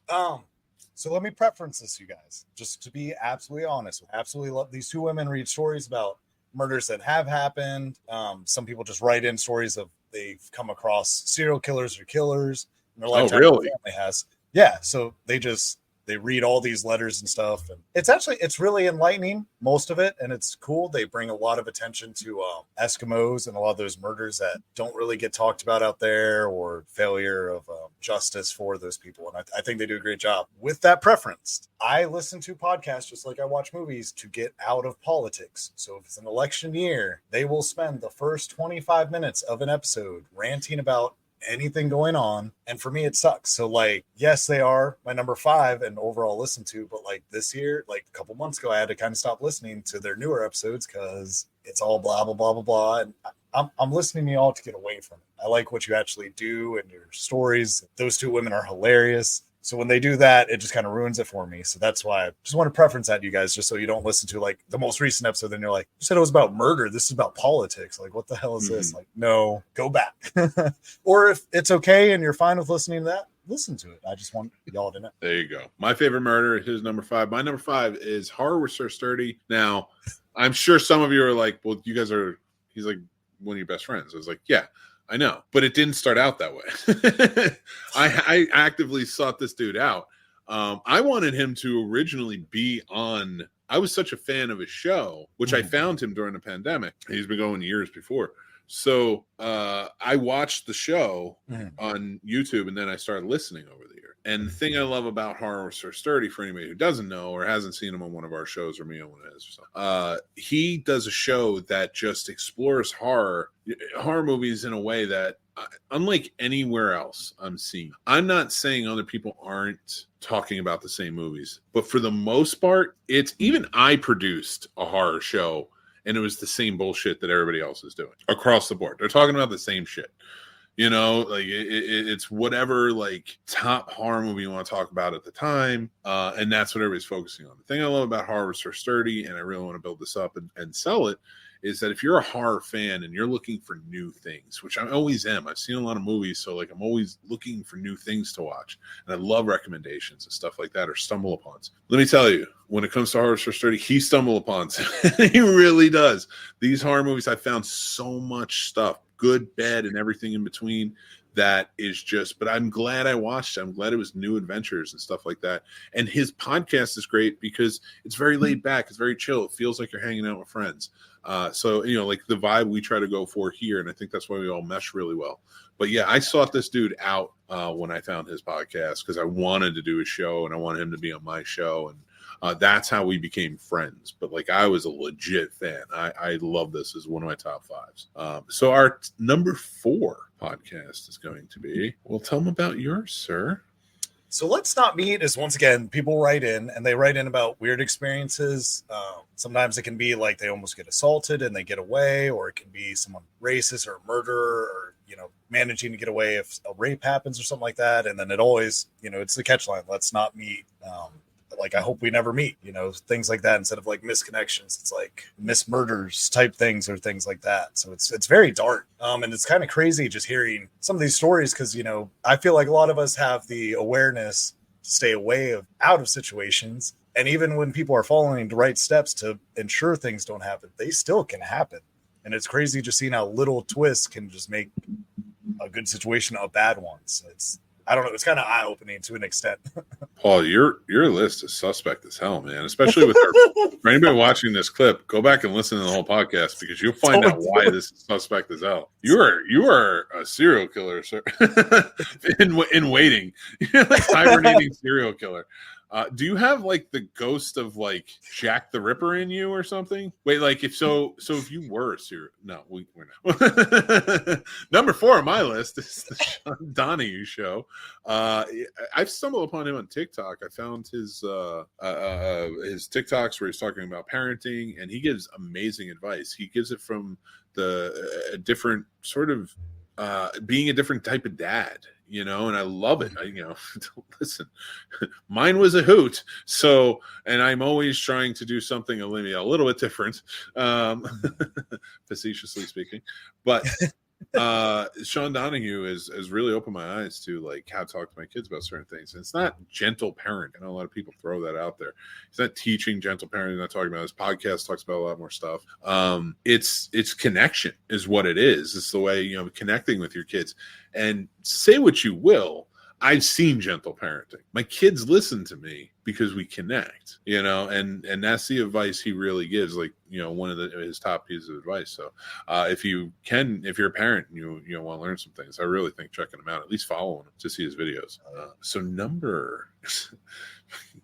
So let me preference this, you guys, just to be absolutely honest. Absolutely love these 2 women read stories about murders that have happened. Some people just write in stories of they've come across serial killers or killers in their lifetime. Really? Family has. Yeah. So they read all these letters and stuff, and it's really enlightening, most of it, and it's cool. They bring a lot of attention to Eskimos and a lot of those murders that don't really get talked about out there, or failure of justice for those people, and I think they do a great job. With that preference, I listen to podcasts just like I watch movies to get out of politics. So if it's an election year, they will spend the first 25 minutes of an episode ranting about anything going on, and for me it sucks. So like, yes, they are my number 5 and overall listen to, but like this year, like a couple months ago, I had to kind of stop listening to their newer episodes because it's all blah blah blah blah blah, and I'm listening to y'all to get away from it. I like what you actually do and your stories. Those 2 women are hilarious. So when they do that, it just kind of ruins it for me. So that's why I just want to preference that, you guys, just so you don't listen to like the most recent episode. Then you're like, you said it was about murder. This is about politics. Like, what the hell is this? Like, no, go back. Or if it's okay and you're fine with listening to that, listen to it. I just want y'all to know. There you go. My favorite murder is number 5. My number 5 is Horror with Sir Sturdy. Now, I'm sure some of you are like, well, he's like one of your best friends. I was like, yeah, I know, but it didn't start out that way. I actively sought this dude out. I wanted him to originally be on. I was such a fan of his show, which I found him during the pandemic. He's been going years before. So I watched the show on YouTube, and then I started listening over the year. And the thing I love about Horror with Sir Sturdy, for anybody who doesn't know or hasn't seen him on one of our shows, or me on one of his, he does a show that just explores horror movies in a way that, unlike anywhere else I'm seeing. I'm not saying other people aren't talking about the same movies, but for the most part, it's even I produced a horror show, and it was the same bullshit that everybody else is doing across the board. They're talking about the same shit. You know, like it's whatever like top horror movie you want to talk about at the time. And that's what everybody's focusing on. The thing I love about Horror with Sir Sturdy, and I really want to build this up and sell it, is that if you're a horror fan and you're looking for new things, which I always am. I've seen a lot of movies, so like I'm always looking for new things to watch. And I love recommendations and stuff like that, or stumble upons. Let me tell you, when it comes to Horror Sir Sturdy, he stumble upon. He really does. These horror movies, I found so much stuff, good, bad, and everything in between, that is just, but I'm glad I watched it. I'm glad it was new adventures and stuff like that. And his podcast is great because it's very laid back. It's very chill. It feels like you're hanging out with friends. So, you know, like the vibe we try to go for here. And I think that's why we all mesh really well. But yeah, I sought this dude out when I found his podcast because I wanted to do a show and I wanted him to be on my show. And that's how we became friends. But like, I was a legit fan. I love this as one of my top 5s. So our number 4 podcast is going to be, well, tell them about yours, sir. So Let's Not Meet is, once again, people write in, and they write in about weird experiences. Sometimes it can be like they almost get assaulted and they get away, or it can be someone racist or a murderer, or, you know, managing to get away if a rape happens or something like that. And then it always, you know, it's the catchline, let's not meet like, I hope we never meet, things like that, instead of like misconnections. It's like mismurders type things or things like that. So it's very dark. And it's kind of crazy just hearing some of these stories, because, I feel like a lot of us have the awareness to stay out of situations. And even when people are following the right steps to ensure things don't happen, they still can happen. And it's crazy just seeing how little twists can just make a good situation a bad one. So I don't know. It's kind of eye-opening to an extent. Paul, your list is suspect as hell, man. Especially with for anybody watching this clip, go back and listen to the whole podcast, because you'll find out why this is suspect as hell. You are a serial killer, sir. in waiting. You're like hibernating serial killer. Do you have like the ghost of like Jack the Ripper in you or something? Wait, like if you were a serial, no, we're not. Number 4 on my list is the Sean Donahue show. I've stumbled upon him on TikTok. I found his TikToks where he's talking about parenting, and he gives amazing advice. He gives it from the different sort of being a different type of dad. And I love it. Listen, mine was a hoot. So, and I'm always trying to do something a little bit different, facetiously speaking. But Sean Donahue has really opened my eyes to like how to talk to my kids about certain things. And it's not gentle parenting. I know a lot of people throw that out there. He's not teaching gentle parenting. He's not talking about. His podcast talks about a lot more stuff. It's connection is what it is. It's the way, connecting with your kids. And say what you will, I've seen gentle parenting. My kids listen to me because we connect, and that's the advice he really gives. Like, one of his top pieces of advice. So if you're a parent and you want to learn some things, I really think checking him out, at least following him to see his videos. So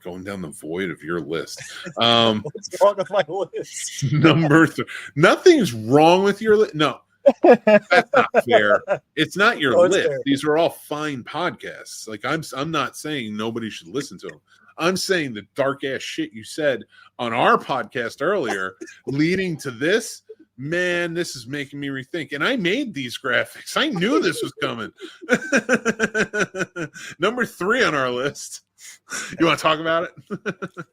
going down the void of your list. What's wrong with my list? Number 3. Nothing's wrong with your list. No. That's not fair. It's not your list. Fair. These are all fine podcasts. Like I'm not saying nobody should listen to them. I'm saying the dark ass shit you said on our podcast earlier, leading to this. Man, this is making me rethink. And I made these graphics. I knew this was coming. Number 3 on our list. You want to talk about it?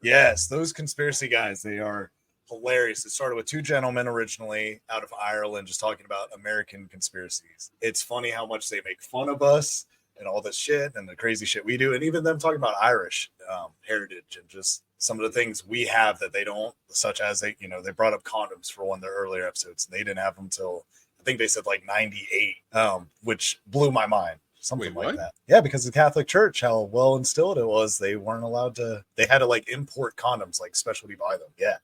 Yes, those conspiracy guys. They are hilarious. It started with 2 gentlemen originally out of Ireland just talking about American conspiracies. It's funny how much they make fun of us and all this shit and the crazy shit we do, and even them talking about Irish heritage and just some of the things we have that they don't, such as they brought up condoms for one of their earlier episodes. They didn't have them till I think they said like 98, which blew my mind. Something like that. Yeah, because the Catholic Church, how well instilled it was, they weren't allowed to. They had to like import condoms, like specialty buy them. Yeah.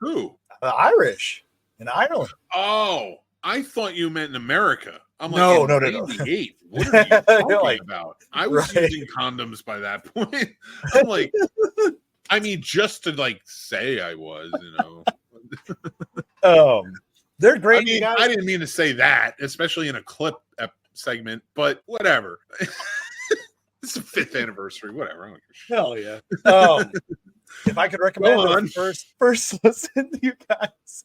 Who? Irish in Ireland. Oh, I thought you meant in America. I'm like, no. 98. What are you talking about? I was using condoms by that point. I'm like, I mean, just to like say I was, They're great. I mean, guys. I didn't mean to say that, especially in a clip segment, but whatever. It's the 5th anniversary. Whatever. I don't give a shit. Hell yeah. If I could recommend first listen to you guys,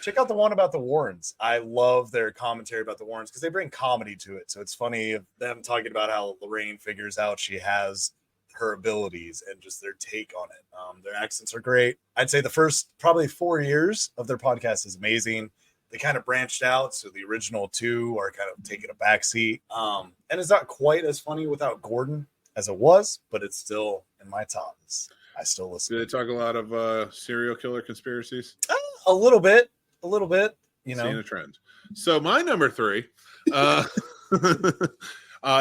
check out the one about the Warrens. I love their commentary about the Warrens because they bring comedy to it. So it's funny of them talking about how Lorraine figures out she has her abilities and just their take on it. Their accents are great. I'd say the first probably 4 years of their podcast is amazing. They kind of branched out, so the original 2 are kind of taking a backseat. And it's not quite as funny without Gordon as it was, but it's still in my tops. I still listen. Do they talk a lot of serial killer conspiracies? A little bit. Seeing a trend. So my number 3.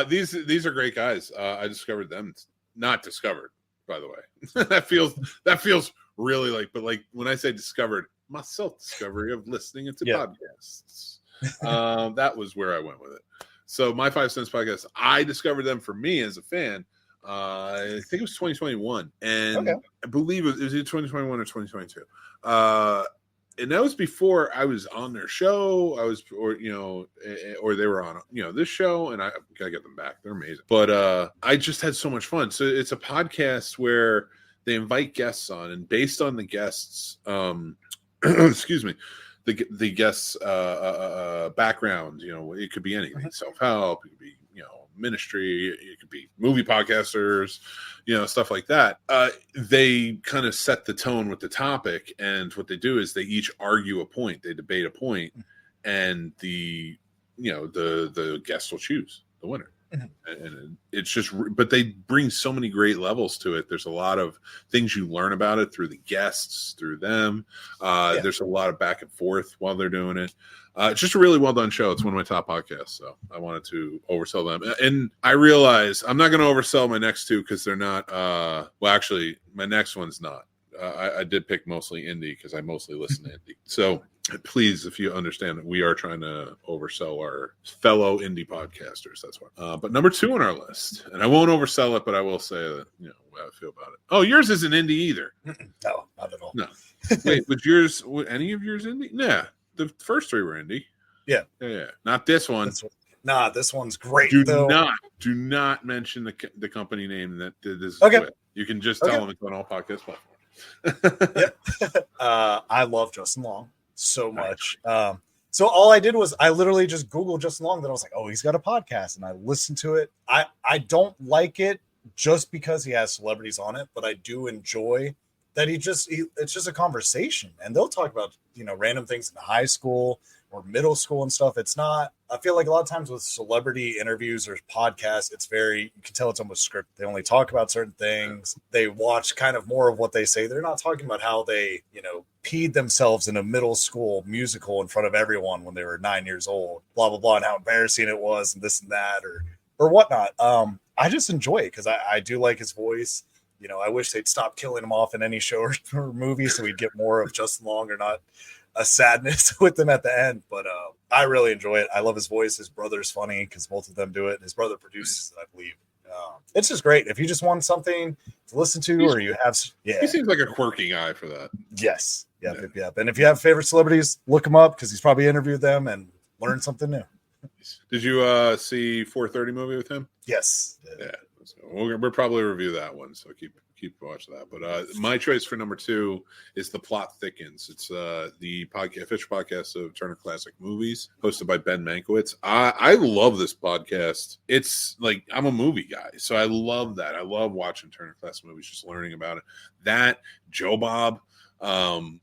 These are great guys. I discovered them. Not discovered, by the way. that feels really but when I say discovered, my self-discovery of listening into podcasts. That was where I went with it. So my 5 Cents podcast, I discovered them for me as a fan. I think it was 2021, and I believe it was either 2021 or 2022. And that was before I was on their show. Or they were on, this show, and I gotta get them back. They're amazing. But I just had so much fun. So it's a podcast where they invite guests on, and based on the guests, excuse me, the guest's background. It could be anything, self-help, it could be ministry, it could be movie podcasters, stuff like that. They kind of set the tone with the topic, and what they do is they each argue a point, they debate a point, and the guest will choose the winner. And it's just, but they bring so many great levels to it. There's a lot of things you learn about it through the guests, through them. There's a lot of back and forth while they're doing it. It's just a really well done show. It's one of my top podcasts, so I wanted to oversell them. And I realize I'm not going to oversell my next two because they're not. Well, actually, my next one's not. I did pick mostly indie because I mostly listen to indie. So please, if you understand that we are trying to oversell our fellow indie podcasters, that's why. But number 2 on our list, and I won't oversell it, but I will say that what I feel about it. Oh, yours isn't indie either. No, not at all. No. Wait, was yours? Any of yours indie? Yeah, the first 3 were indie. Yeah. Not this one. Nah, this one's great. Do not mention the company name that this is with. You can just tell them it's on all podcast platforms. I love Justin Long so much. So all I did was I literally just Googled Justin Long. Then I was like, oh, he's got a podcast, and I listened to it. I don't like it just because he has celebrities on it, but I do enjoy that it's just a conversation, and they'll talk about random things in high school or middle school and stuff. It's not. I feel like a lot of times with celebrity interviews or podcasts, you can tell it's almost scripted. They only talk about certain things. They watch kind of more of what they say. They're not talking about how they, peed themselves in a middle school musical in front of everyone when they were 9 years old, blah, blah, blah, and how embarrassing it was and this and that or whatnot. I just enjoy it because I do like his voice. I wish they'd stop killing him off in any show or movie so we'd get more of Justin Long or not a sadness with them at the end. But I really enjoy it. I love his voice. His brother's funny because both of them do it. His brother produces it, I believe. It's just great. If you just want something to listen to or you have... Yeah. He seems like a quirky guy for that. Yes. Yep. And if you have favorite celebrities, look him up because he's probably interviewed them and learned something new. Did you see 4:30 movie with him? Yes. Yeah. So we'll probably review that one. So keep watching that. But my choice for number 2 is The Plot Thickens. It's the official podcast of Turner Classic Movies, hosted by Ben Mankiewicz. I love this podcast. It's like I'm a movie guy, so I love that. I love watching Turner Classic Movies, just learning about it. That Joe Bob. Like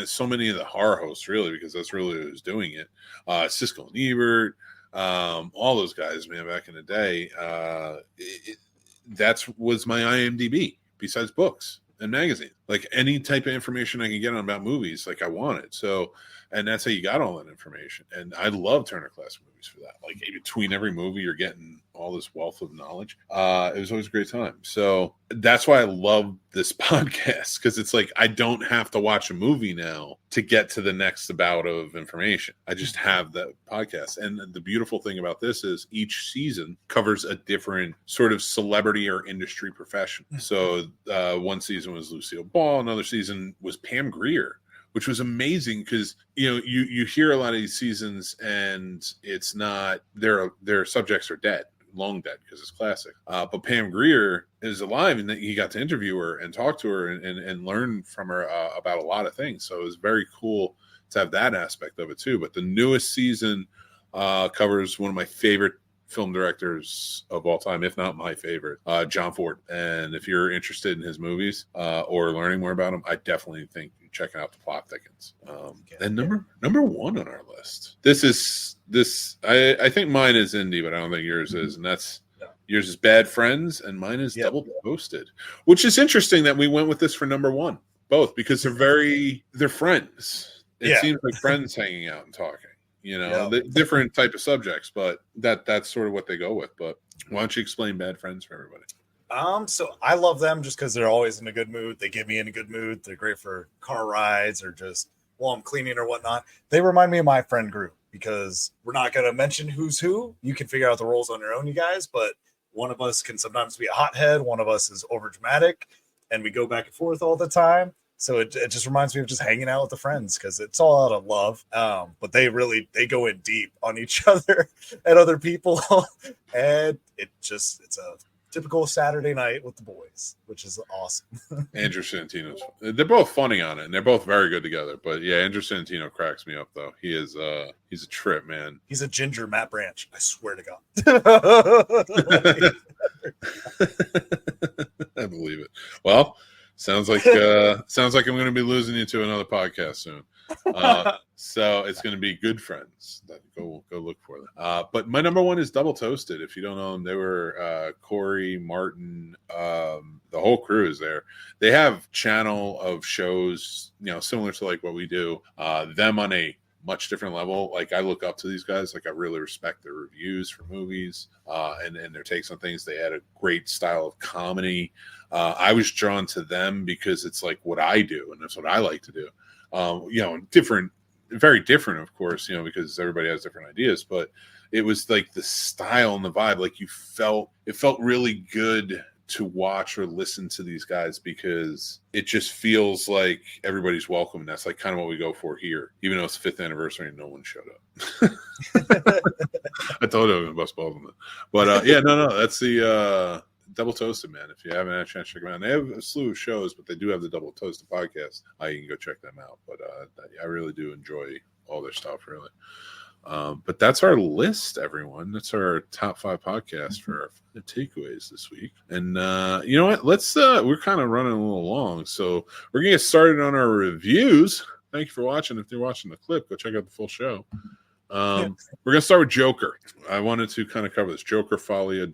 so many of the horror hosts, really, because that's really who's doing it. Siskel and Ebert, all those guys, man, back in the day. That was my IMDb besides books and magazines. Like any type of information I can get on about movies, like I want it. So, and that's how you got all that information. And I love Turner Classic Movies for that. Like between every movie, you're getting all this wealth of knowledge. It was always a great time. So that's why I love this podcast, because it's like I don't have to watch a movie now to get to the next bout of information. I just have the podcast. And the beautiful thing about this is each season covers a different sort of celebrity or industry profession. So one season was Lucille Ball, another season was Pam Grier, which was amazing because you hear a lot of these seasons and it's not their subjects are dead, long dead, because it's classic. But Pam Grier is alive, and he got to interview her and talk to her and learn from her about a lot of things. So it was very cool to have that aspect of it too. But the newest season covers one of my favorite film directors of all time, if not my favorite, John Ford. And if you're interested in his movies or learning more about him, I definitely think checking out The Plot Thickens. And number 1 on our list. I think mine is indie, but I don't think yours is, and that's yours is Bad Friends, and mine is Double Posted, which is interesting that we went with this for number 1, both because they're friends. It seems like friends hanging out and talking. Different type of subjects, but that's sort of what they go with. But why don't you explain Bad Friends for everybody? So I love them just because they're always in a good mood. They get me in a good mood. They're great for car rides or just while I'm cleaning or whatnot. They remind me of my friend group because we're not going to mention who's who. You can figure out the roles on your own, you guys. But one of us can sometimes be a hothead. One of us is over dramatic, and we go back and forth all the time. So it just reminds me of just hanging out with the friends because it's all out of love. But they go in deep on each other and other people. And it's typical Saturday night with the boys, which is awesome. Andrew Santino's. They're both funny on it, and they're both very good together. But yeah, Andrew Santino cracks me up though. He's a trip, man. He's a ginger Matt Branch. I swear to God. I believe it. Well, sounds like I'm going to be losing you to another podcast soon. So it's going to be Good Friends. Go look for them. But my number one is Double Toasted. If you don't know them, they were Corey, Martin, the whole crew is there. They have channel of shows, similar to like what we do. Them on a much different level. Like I look up to these guys. Like I really respect their reviews for movies and their takes on things. They had a great style of comedy. I was drawn to them because it's like what I do, and that's what I like to do. Very different, of course, because everybody has different ideas, but it was like the style and the vibe, like it felt really good to watch or listen to these guys because it just feels like everybody's welcome. And that's like kind of what we go for here, even though it's the 5th anniversary and no one showed up. I told you I was going to bust balls on that. But that's the Double Toasted, man. If you haven't had a chance to check them out, they have a slew of shows, but they do have the Double Toasted podcast. You can go check them out. But I really do enjoy all their stuff, really. But that's our list, everyone. That's our top 5 podcasts for our takeaways this week. And you know what? Let's we're kind of running a little long, so we're gonna get started on our reviews. Thank you for watching. If you're watching the clip, go check out the full show. We're gonna start with Joker. I wanted to kind of cover this Joker Folie.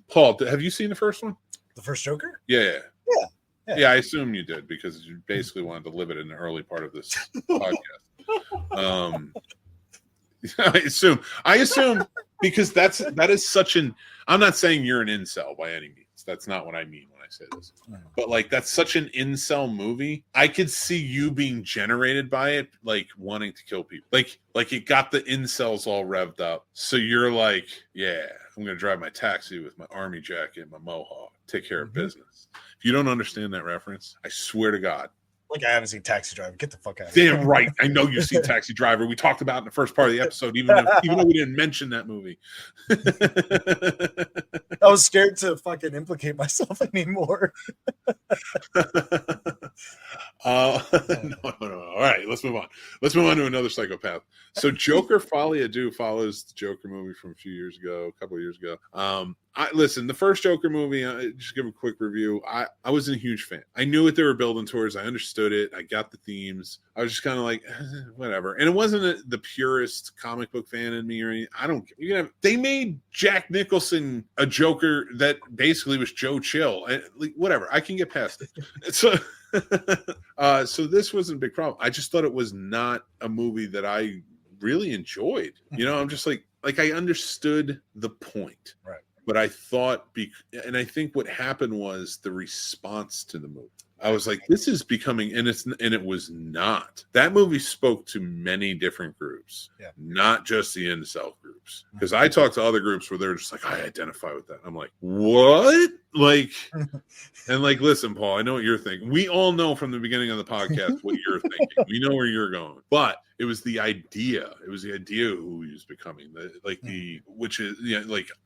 Paul, have you seen the first one? The first Joker? Yeah. I assume you did because you basically wanted to live it in the early part of this podcast. I assume because that is such an. I'm not saying you're an incel by any means. That's not what I mean when I say this. But like that's such an incel movie. I could see you being generated by it, like wanting to kill people. Like it got the incels all revved up. So you're like, yeah, I'm gonna drive my taxi with my army jacket and my mohawk, take care of business. If you don't understand that reference, I swear to God. Like I haven't seen Taxi Driver. Get the fuck out of here. Damn right. I know you've seen Taxi Driver. We talked about it in the first part of the episode, even though we didn't mention that movie. I was scared to fucking implicate myself anymore. No. All right, let's move on. Let's move on to another psychopath. So Joker Folie follows the Joker movie from a couple of years ago. Listen, the first Joker movie, just give a quick review. I wasn't a huge fan. I knew what they were building towards. I understood it. I got the themes. I was just kind of like, whatever. And it wasn't the purest comic book fan in me or anything. I don't. They made Jack Nicholson a Joker that basically was Joe Chill. Whatever. I can get past it. So. So this wasn't a big problem. I just thought it was not a movie that I really enjoyed. I'm just like I understood the point, right? But I thought, and I think what happened was the response to the movie. I was like, this is becoming, and it was not. That movie spoke to many different groups, not just the incel groups. Because I talked to other groups where they're just like, I identify with that. I'm like, what? And listen, Paul, I know what you're thinking. We all know from the beginning of the podcast what you're thinking. We know where you're going. But it was the idea. It was the idea of who he was becoming. Which is,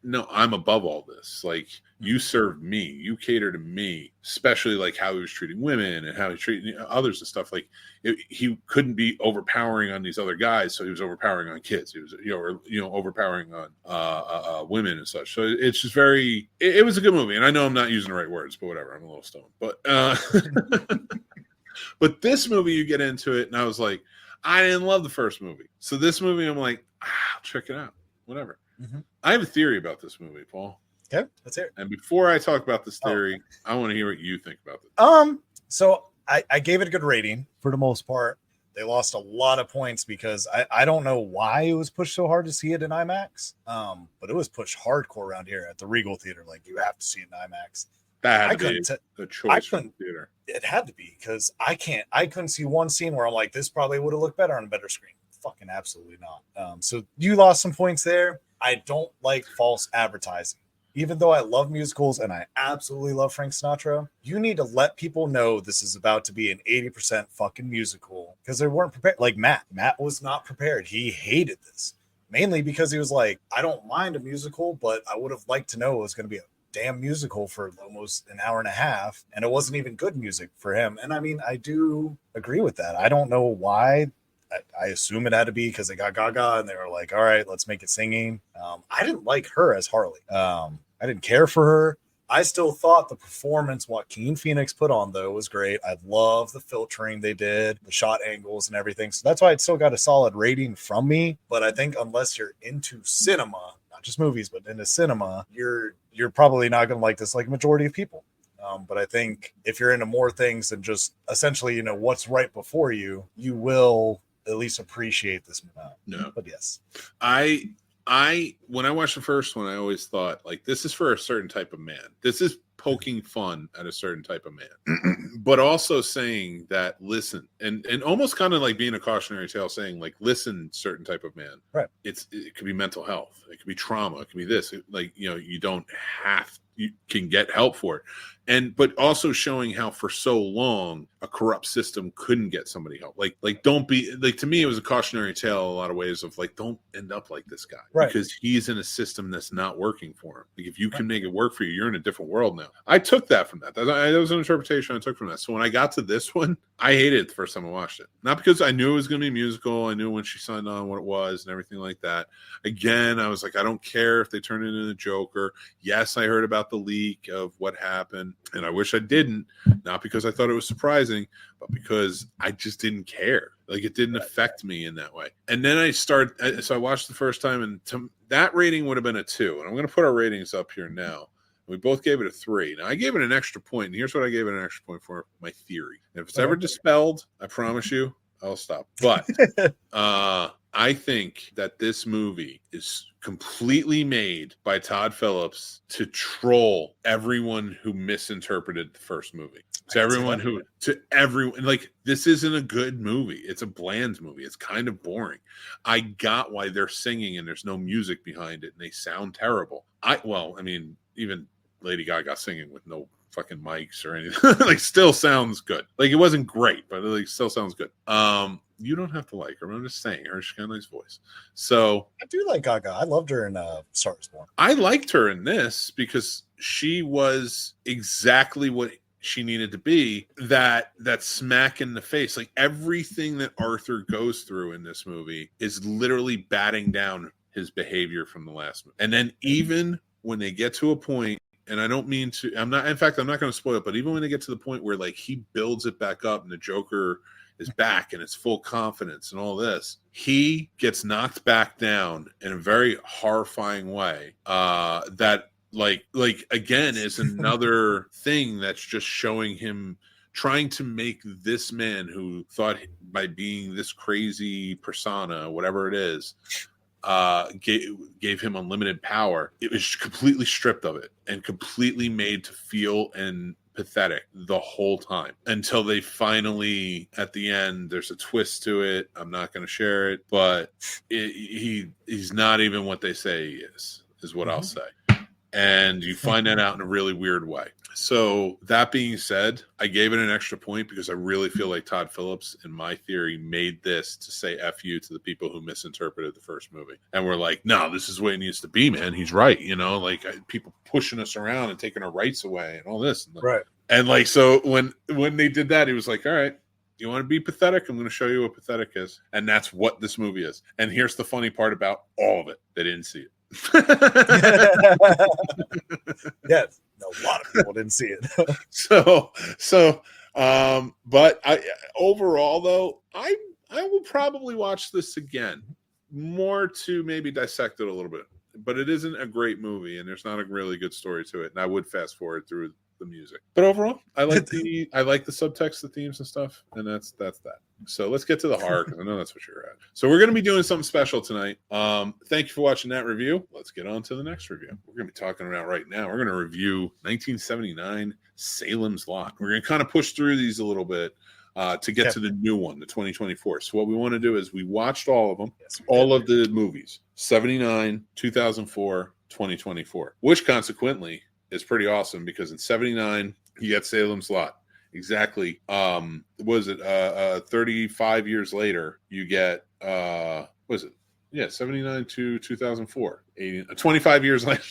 no, I'm above all this. Like, you serve me. You cater to me. Especially like how he was treating women and how he treated others and stuff. Like, he couldn't be overpowering on these other guys, so he was overpowering on kids. He was, overpowering on women and such. So it's just very. It was a good movie, and I know I'm not using the right words, but whatever. I'm a little stoned. But but this movie, you get into it, and I was like, I didn't love the first movie. So this movie, I'm like, check it out. Whatever. Mm-hmm. I have a theory about this movie, Paul. Okay, let's hear it. And before I talk about this theory, I want to hear what you think about this. So I gave it a good rating for the most part. They lost a lot of points because I don't know why it was pushed so hard to see it in IMAX. But it was pushed hardcore around here at the Regal Theater. Like, you have to see it in IMAX. That had to be a choice from the theater. It had to be, because I couldn't see one scene where I'm like, this probably would have looked better on a better screen. Fucking absolutely not. So you lost some points there. I don't like false advertising. Even though I love musicals and I absolutely love Frank Sinatra, you need to let people know this is about to be an 80% fucking musical, because they weren't prepared. Like Matt was not prepared. He hated this. mainly because he was like, I don't mind a musical, but I would have liked to know it was going to be a damn musical for almost an hour and a half, and it wasn't even good music for him. And I mean, I do agree with that. I don't know why. I assume it had to be because they got Gaga and they were like, all right, let's make it singing. I didn't like her as Harley. I didn't care for her. I still thought the performance Joaquin Phoenix put on, though, was great. I love the filtering they did, the shot angles and everything. So that's why it still got a solid rating from me. But I think unless you're into cinema, not just movies, but into cinema, you're probably not going to like this like a majority of people. But I think if you're into more things than just essentially, you know, what's right before you, you will at least appreciate this movie. No. But yes. I when I watched the first one, I always thought like this is for a certain type of man. This is poking fun at a certain type of man, but also saying that listen and almost kind of like being a cautionary tale, saying like listen, certain type of man. Right. It could be mental health, it could be trauma, it could be this. Like you know, you don't have you can get help for it, but also showing how for so long a corrupt system couldn't get somebody help. Like don't be like, to me it was a cautionary tale in a lot of ways of like don't end up like this guy, right? Because he's in a system that's not working for him. Like if you can make it work for you, you're in a different world now. I took that from that. That was an interpretation I took from that. So when I got to this one, I hated it the first time I watched it. Not because I knew it was going to be a musical. I knew when she signed on what it was and everything like that. Again, I was like, I don't care if they turn it into the Joker. Yes, I heard about the leak of what happened, and I wish I didn't. Not because I thought it was surprising, but because I just didn't care. Like it didn't affect me in that way. And then so I watched the first time, and that rating would have been a 2. And I'm going to put our ratings up here now. We both gave it a 3. Now I gave it an extra point, and here's what I gave it an extra point for: my theory. And if it's ever dispelled, I promise you, I'll stop. But I think that this movie is completely made by Todd Phillips to troll everyone who misinterpreted the first movie. To everyone, like, this isn't a good movie. It's a bland movie. It's kind of boring. I got why they're singing and there's no music behind it and they sound terrible. Even Lady Gaga singing with no fucking mics or anything like still sounds good. Like it wasn't great, but it like still sounds good. You don't have to like her. I'm just saying her. She's got a nice voice. So I do like Gaga. I loved her in Star Is Born. I liked her in this because she was exactly what she needed to be. That smack in the face. Like everything that Arthur goes through in this movie is literally batting down his behavior from the last movie. And then even when they get to a point, and I don't mean to, I'm not going to spoil it, but even when they get to the point where like he builds it back up and the Joker is back and it's full confidence and all this, he gets knocked back down in a very horrifying way. That like again is another thing that's just showing him trying to make this man who thought by being this crazy persona, whatever it is, gave him unlimited power. It was completely stripped of it and completely made to feel and pathetic the whole time until they finally, at the end, there's a twist to it. I'm not going to share it, but he's not even what they say he is what I'll say. And you find that out in a really weird way. So that being said, I gave it an extra point because I really feel like Todd Phillips, in my theory, made this to say F you to the people who misinterpreted the first movie. And we're like, no, this is the way it needs to be, man. He's right. You know, like people pushing us around and taking our rights away and all this. And right. And like, so when they did that, he was like, all right, you want to be pathetic? I'm going to show you what pathetic is. And that's what this movie is. And here's the funny part about all of it. They didn't see it. Yes, a lot of people didn't see it. But overall though, I will probably watch this again, more to maybe dissect it a little bit. But it isn't a great movie, and there's not a really good story to it. And I would fast forward through the music. But overall, I like the subtext, the themes and stuff, and that's that. So let's get to the horror, because I know that's what you're at. So we're going to be doing something special tonight. Thank you for watching that review. Let's get on to the next review. We're going to be talking about right now. We're going to review 1979 Salem's Lot. We're going to kind of push through these a little bit to get to the new one, the 2024. So what we want to do is we watched all of them, all of the movies, 79, 2004, 2024, which consequently is pretty awesome because in 79 you get Salem's Lot. Exactly. 35 years later, you get Yeah, 79 to 2004. 25 years later.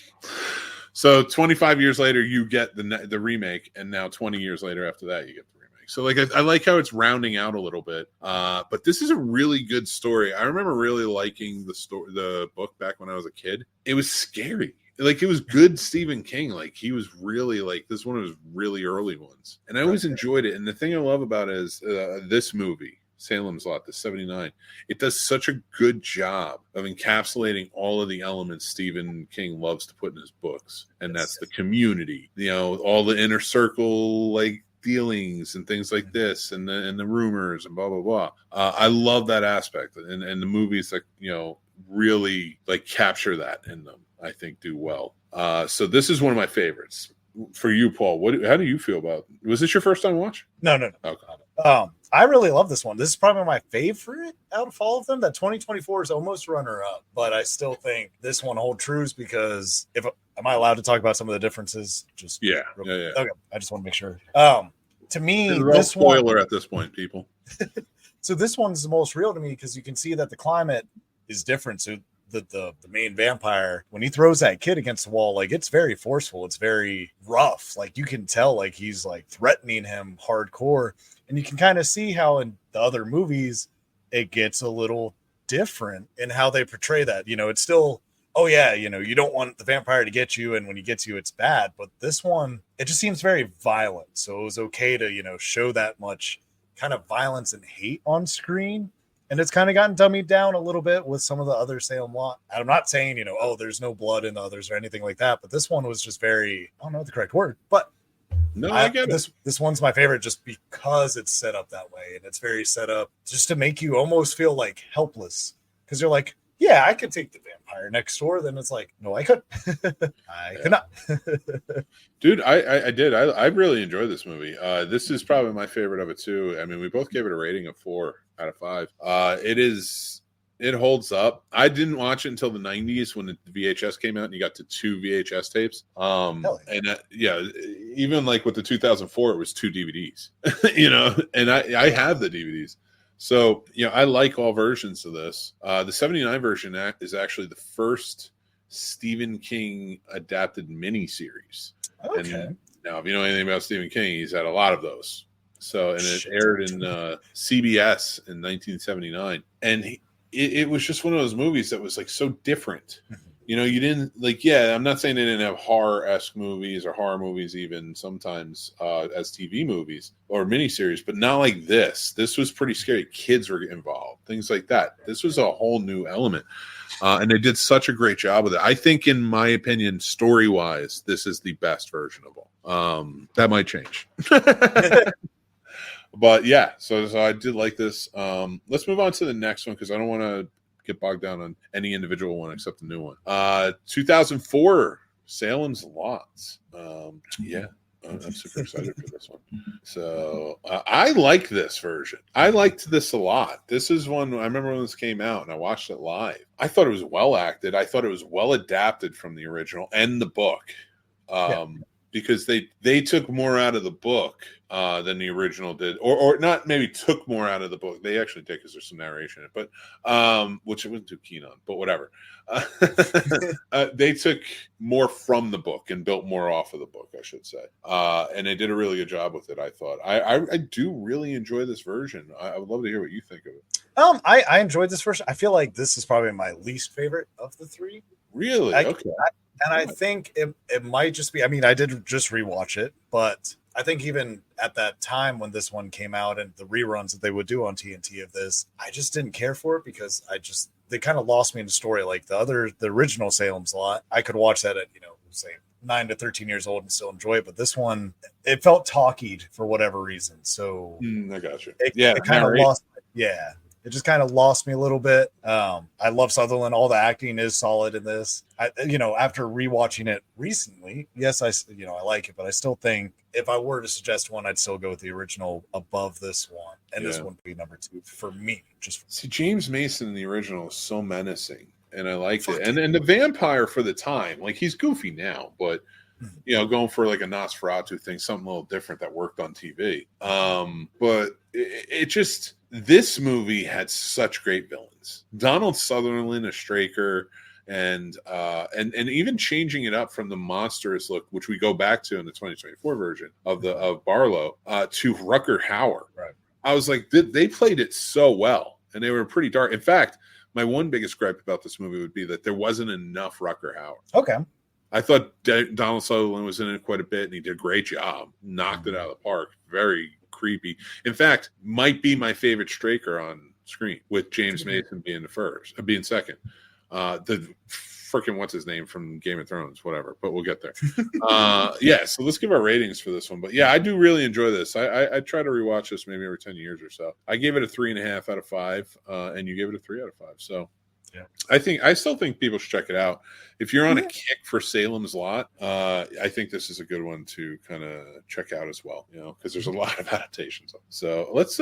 So 25 years later, you get the remake, and now 20 years later after that, you get the remake. So like I like how it's rounding out a little bit. But this is a really good story. I remember really liking the book back when I was a kid. It was scary. Like it was good Stephen King. Like he was really like this one of his really early ones, and I always enjoyed it. And the thing I love about it is this movie, Salem's Lot, the 79. It does such a good job of encapsulating all of the elements Stephen King loves to put in his books, and that's the community. You know, all the inner circle like dealings and things like this, and the rumors and blah blah blah. I love that aspect, and the movies that really like capture that in them. I think do well. So this is one of my favorites. For you, Paul, how do you feel about it? Was this your first time watch? No. Okay. I really love this one. This is probably my favorite out of all of them. That 2024 is almost runner up, but I still think this one holds true because am I allowed to talk about some of the differences? Just yeah. Okay. I just want to make sure. To me, this spoiler one at this point, people. So this one's the most real to me because you can see that the climate is different. So the main vampire, when he throws that kid against the wall, like it's very forceful, it's very rough, like you can tell like he's like threatening him hardcore, and you can kind of see how in the other movies it gets a little different in how they portray that. It's still, oh yeah, you don't want the vampire to get you, and when he gets you it's bad, but this one, it just seems very violent, so it was okay to show that much kind of violence and hate on screen. And it's kind of gotten dummied down a little bit with some of the other Salem Lot. And I'm not saying, there's no blood in the others or anything like that. But this one was just very, I don't know the correct word. But no, I get it. This one's my favorite just because it's set up that way. And it's very set up just to make you almost feel like helpless. Because you're like, yeah, I could take the vampire next door. Then it's like, no, I couldn't. I could not. Dude, I did. I really enjoyed this movie. This is probably my favorite of it too. I mean, we both gave it a rating of 4 out of 5. It holds up. I didn't watch it until the 90s when the VHS came out and you got to 2 VHS tapes. And even like with the 2004, it was 2 DVDs, and I have the DVDs. So, I like all versions of this. The 79 version is actually the first Stephen King adapted miniseries. Okay. And now, if you know anything about Stephen King, he's had a lot of those. So, and it aired in CBS in 1979. And it was just one of those movies that was like so different. You didn't like, I'm not saying they didn't have horror-esque movies or horror movies even sometimes as TV movies or miniseries, but not like this. This was pretty scary. Kids were involved, things like that. This was a whole new element. And they did such a great job with it. I think, in my opinion, story-wise, this is the best version of all. That might change. But yeah, so I did like this. Let's move on to the next one because I don't want to get bogged down on any individual one except the new one. 2004 Salem's Lots. I'm super excited for this one. So I like this version. I liked this a lot. This is one I remember when this came out and I watched it live. I thought it was well acted. I thought it was well adapted from the original and the book. Because they took more out of the book than the original did, or not maybe took more out of the book. They actually did because there's some narration in it, but which I wasn't too keen on, but whatever. They took more from the book and built more off of the book, I should say. And they did a really good job with it, I thought. I do really enjoy this version. I would love to hear what you think of it. I enjoyed this version. I feel like this is probably my least favorite of the 3. Really? Okay. And I think it might just be, I mean, I did just rewatch it, but I think even at that time when this one came out and the reruns that they would do on TNT of this, I just didn't care for it because they kind of lost me in the story. Like the original Salem's Lot, I could watch that at, say 9 to 13 years old and still enjoy it. But this one, it felt talkied for whatever reason. So I got you. It kind of lost. Yeah. It just kind of lost me a little bit. I love Sutherland. All the acting is solid in this. After rewatching it recently, yes, I like it, but I still think if I were to suggest one, I'd still go with the original above this one, and this one would be number 2 for me. See, James Mason in the original is so menacing, and I liked it. And the vampire for the time, like he's goofy now, but going for like a Nosferatu thing, something a little different that worked on TV. But it just. this movie had such great villains. Donald Sutherland as Straker, and even changing it up from the monstrous look, which we go back to in the 2024 version of Barlow, to Rutger Hauer. Right. I was like, they played it so well, and they were pretty dark. In fact, my one biggest gripe about this movie would be that there wasn't enough Rutger Hauer. Okay. I thought Donald Sutherland was in it quite a bit, and he did a great job. Knocked it out of the park. Very creepy. In fact, might be my favorite Straker on screen, with James Mason being second. The freaking what's his name from Game of Thrones, whatever. But we'll get there. So let's give our ratings for this one. But yeah, I do really enjoy this. I try to rewatch this maybe every 10 years or so. I gave it a 3.5 out of 5, and you gave it a 3 out of 5. So. Yeah, I still think people should check it out. If you're on a kick for Salem's Lot, I think this is a good one to kind of check out as well. Because there's a lot of adaptations. So let's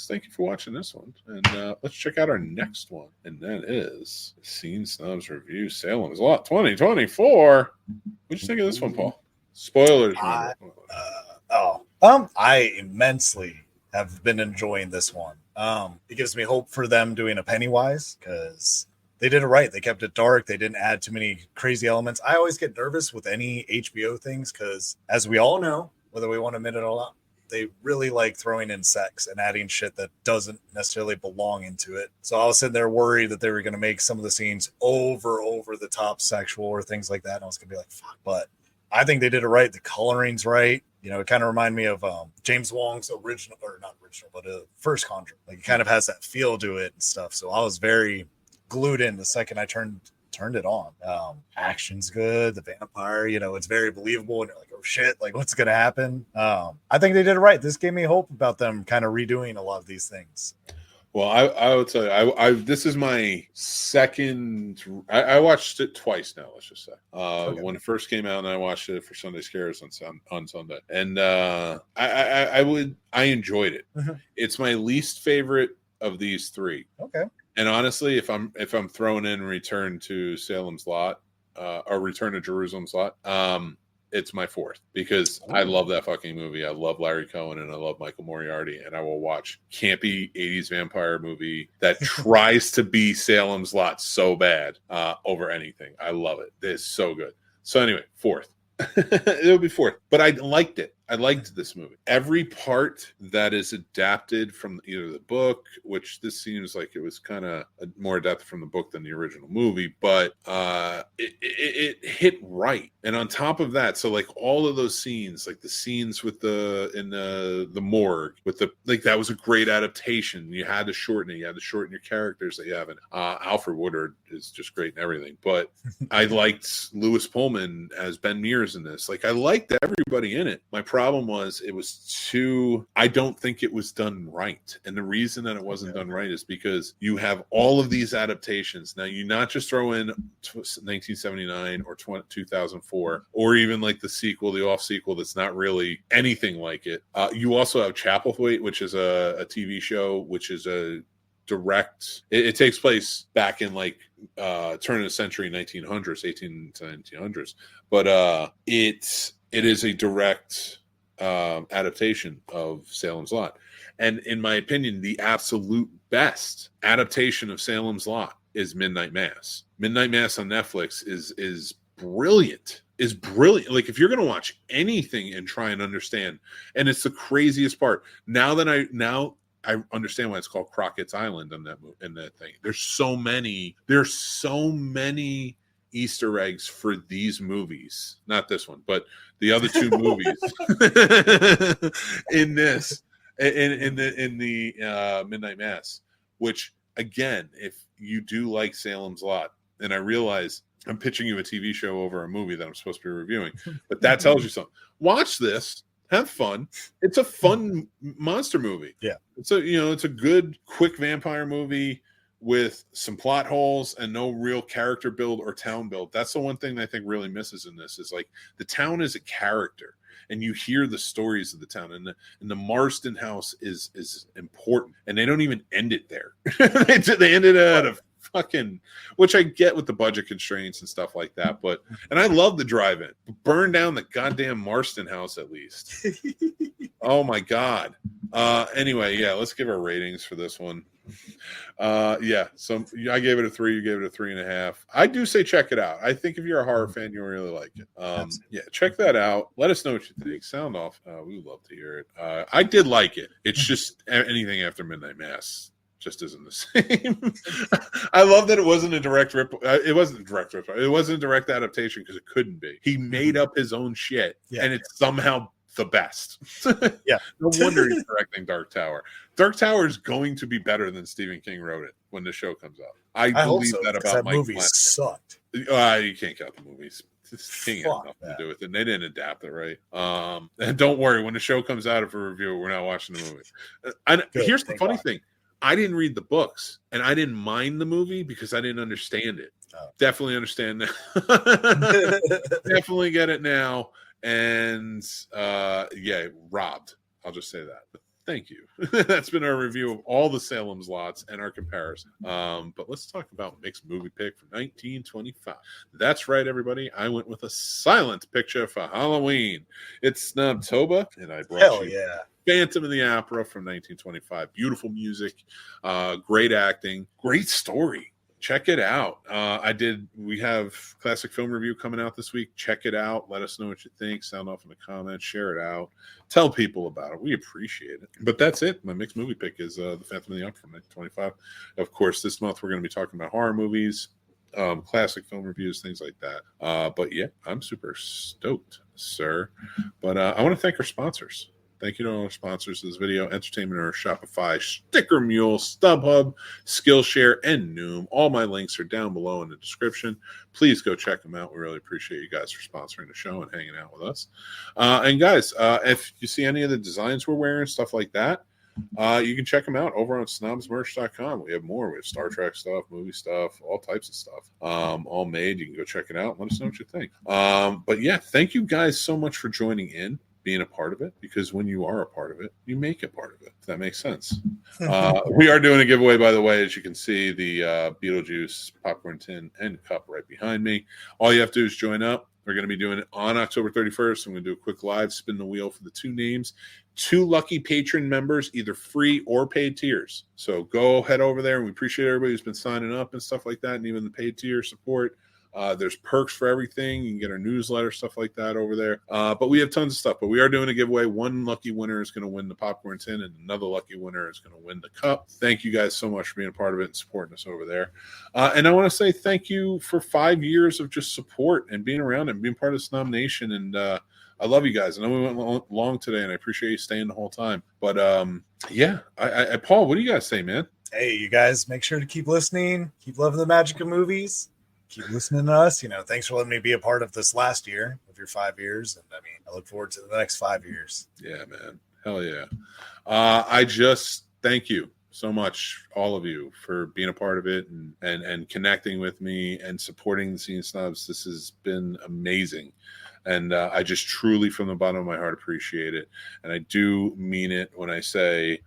thank you for watching this one, and let's check out our next one, and that is Scene Snobs Review Salem's Lot 2024. What'd you think of this one, Paul? Spoilers. I immensely have been enjoying this one. It gives me hope for them doing a Pennywise, because they did it right. They kept it dark. They didn't add too many crazy elements. I always get nervous with any HBO things because, as we all know, whether we want to admit it or not, they really like throwing in sex and adding shit that doesn't necessarily belong into it. So I was sitting there worried that they were going to make some of the scenes over the top sexual or things like that. And I was going to be like, fuck. But I think they did it right. The coloring's right. It kind of reminded me of James Wong's first Conjuring. Like, it kind of has that feel to it and stuff. So I was very glued in the second I turned it on. Action's good. The vampire, it's very believable. And you're like, oh shit, like what's going to happen? I think they did it right. This gave me hope about them kind of redoing a lot of these things. Well, I would tell you, this is my second. I watched it twice now. Let's just say when it first came out, and I watched it for Sunday Scares on Sunday, and I enjoyed it. Mm-hmm. It's my least favorite of these three. Okay. And honestly, if I'm throwing in Return to Salem's Lot or Return to Jerusalem's Lot, it's my fourth, because I love that fucking movie. I love Larry Cohen and I love Michael Moriarty, and I will watch campy 80s vampire movie that tries to be Salem's Lot so bad over anything. I love it. It's so good. So anyway, fourth. It'll be fourth. But I liked it. I liked this movie. Every part that is adapted from either the book, which this seems like it was kind of more adapted from the book than the original movie, but it hit right. And on top of that, so like all of those scenes, like the scenes with in the morgue, with that was a great adaptation. You had to shorten it. You had to shorten your characters that you have. And Alfred Woodard is just great and everything. But I liked Lewis Pullman as Ben Mears in this. Like, I liked everybody in it. My problem was I don't think it was done right. And the reason that it wasn't done right is because you have all of these adaptations. Now, you not just throw in 1979 or 2004, or even like the sequel, the off sequel that's not really anything like it. You also have Chapelthwaite, which is a TV show, which is a direct. It takes place back in like turn of the century 1900s, 18 to 1900s, but it is a direct adaptation of Salem's Lot. And in my opinion, the absolute best adaptation of Salem's Lot is Midnight Mass. Midnight Mass on Netflix is brilliant. Is brilliant. Like, if you're going to watch anything and try and understand, and it's the craziest part. Now I understand why it's called Crockett's Island in that thing. There's so many Easter eggs for these movies. Not this one, but the other two movies in this, in the Midnight Mass, which, again, if you do like Salem's Lot, and I realize I'm pitching you a TV show over a movie that I'm supposed to be reviewing, but that tells you something. Watch this. Have fun. It's a fun monster movie. Yeah. It's a good, quick vampire movie with some plot holes and no real character build or town build. That's the one thing that I think really misses in this, is like the town is a character, and you hear the stories of the town, and the Marston house is important, and they don't even end it there. They ended it at a fucking, which I get with the budget constraints and stuff like that. But, and I love the drive-in. Burn down the goddamn Marston house at least. Oh my God. Anyway, yeah, let's give our ratings for this one. Yeah, so I gave it a 3, you gave it a 3.5. I do say check it out. I think if you're a horror fan, you'll really like it. Yeah, check that out. Let us know what you think. Sound off. We would love to hear it. I did like it. It's just anything after Midnight Mass just isn't the same. I love that it wasn't a direct rip. It wasn't a direct rip. It wasn't a direct adaptation because it couldn't be. He made up his own shit, and it's somehow the best. Yeah. No wonder he's directing Dark Tower. Dark Tower is going to be better than Stephen King wrote it when the show comes out. I believe so, that about that Mike movie Flanagan. sucked. You can't count the movies. King had nothing to do with it. And they didn't adapt it right. And don't worry, when the show comes out for review, we're not watching the movie. Here's the funny thing. I didn't read the books, and I didn't mind the movie because I didn't understand it. Definitely understand that. Definitely get it now. And yeah, robbed. I'll just say that. But thank you. That's been our review of all the Salem's Lots and our comparison. But let's talk about mixed movie pick from 1925. That's right, everybody. I went with a silent picture for Halloween. It's Snobtober, and I brought Phantom of the Opera from 1925. Beautiful music, great acting, great story. Check it out. We have classic film review coming out this week. Check it out. Let us know what you think. Sound off in the comments. Share it out. Tell people about it. We appreciate it. But that's it. My mixed movie pick is The Phantom of the Opera from 1925. Of course, this month we're going to be talking about horror movies, classic film reviews, things like that. But yeah, I'm super stoked, sir. But I want to thank our sponsors. Thank you to all our sponsors of this video: Entertainment or Shopify, Sticker Mule, StubHub, Skillshare, and Noom. All my links are down below in the description. Please go check them out. We really appreciate you guys for sponsoring the show and hanging out with us. And guys, if you see any of the designs we're wearing, stuff like that, you can check them out over on snobsmerch.com. We have more. We have Star Trek stuff, movie stuff, all types of stuff, all made. You can go check it out and let us know what you think. But yeah, thank you guys so much for joining in, being a part of it, because when you are a part of it, you make a part of it, if that makes sense. We are doing a giveaway, by the way. As you can see, the Beetlejuice popcorn tin and cup right behind me. All you have to do is join up. We're going to be doing it on October 31st. I'm going to do a quick live spin the wheel for the 2 names. 2 lucky patron members, either free or paid tiers. So go head over there, and we appreciate everybody who's been signing up and stuff like that, and even the paid tier support. There's perks for everything. You can get our newsletter, stuff like that over there. But we have tons of stuff. But we are doing a giveaway. 1 lucky winner is going to win the popcorn tin, and another lucky winner is going to win the cup. Thank you guys so much for being a part of it and supporting us over there. And I want to say thank you for 5 years of just support and being around and being part of Snob Nation. And I love you guys. I know we went long today, and I appreciate you staying the whole time. But yeah, Paul, what do you guys say, man? Hey, you guys, make sure to keep listening. Keep loving the magic of movies. Keep listening to us. Thanks for letting me be a part of this last year of your 5 years. And I look forward to the next 5 years. Yeah, man. Hell yeah. I just thank you so much, all of you, for being a part of it and connecting with me and supporting the Scene Snobs. This has been amazing. And I just truly, from the bottom of my heart, appreciate it. And I do mean it when I say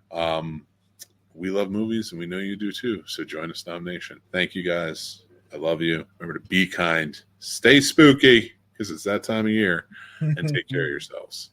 we love movies, and we know you do too. So join us, Snob Nation. Thank you, guys. I love you. Remember to be kind, stay spooky, because it's that time of year, and take care of yourselves.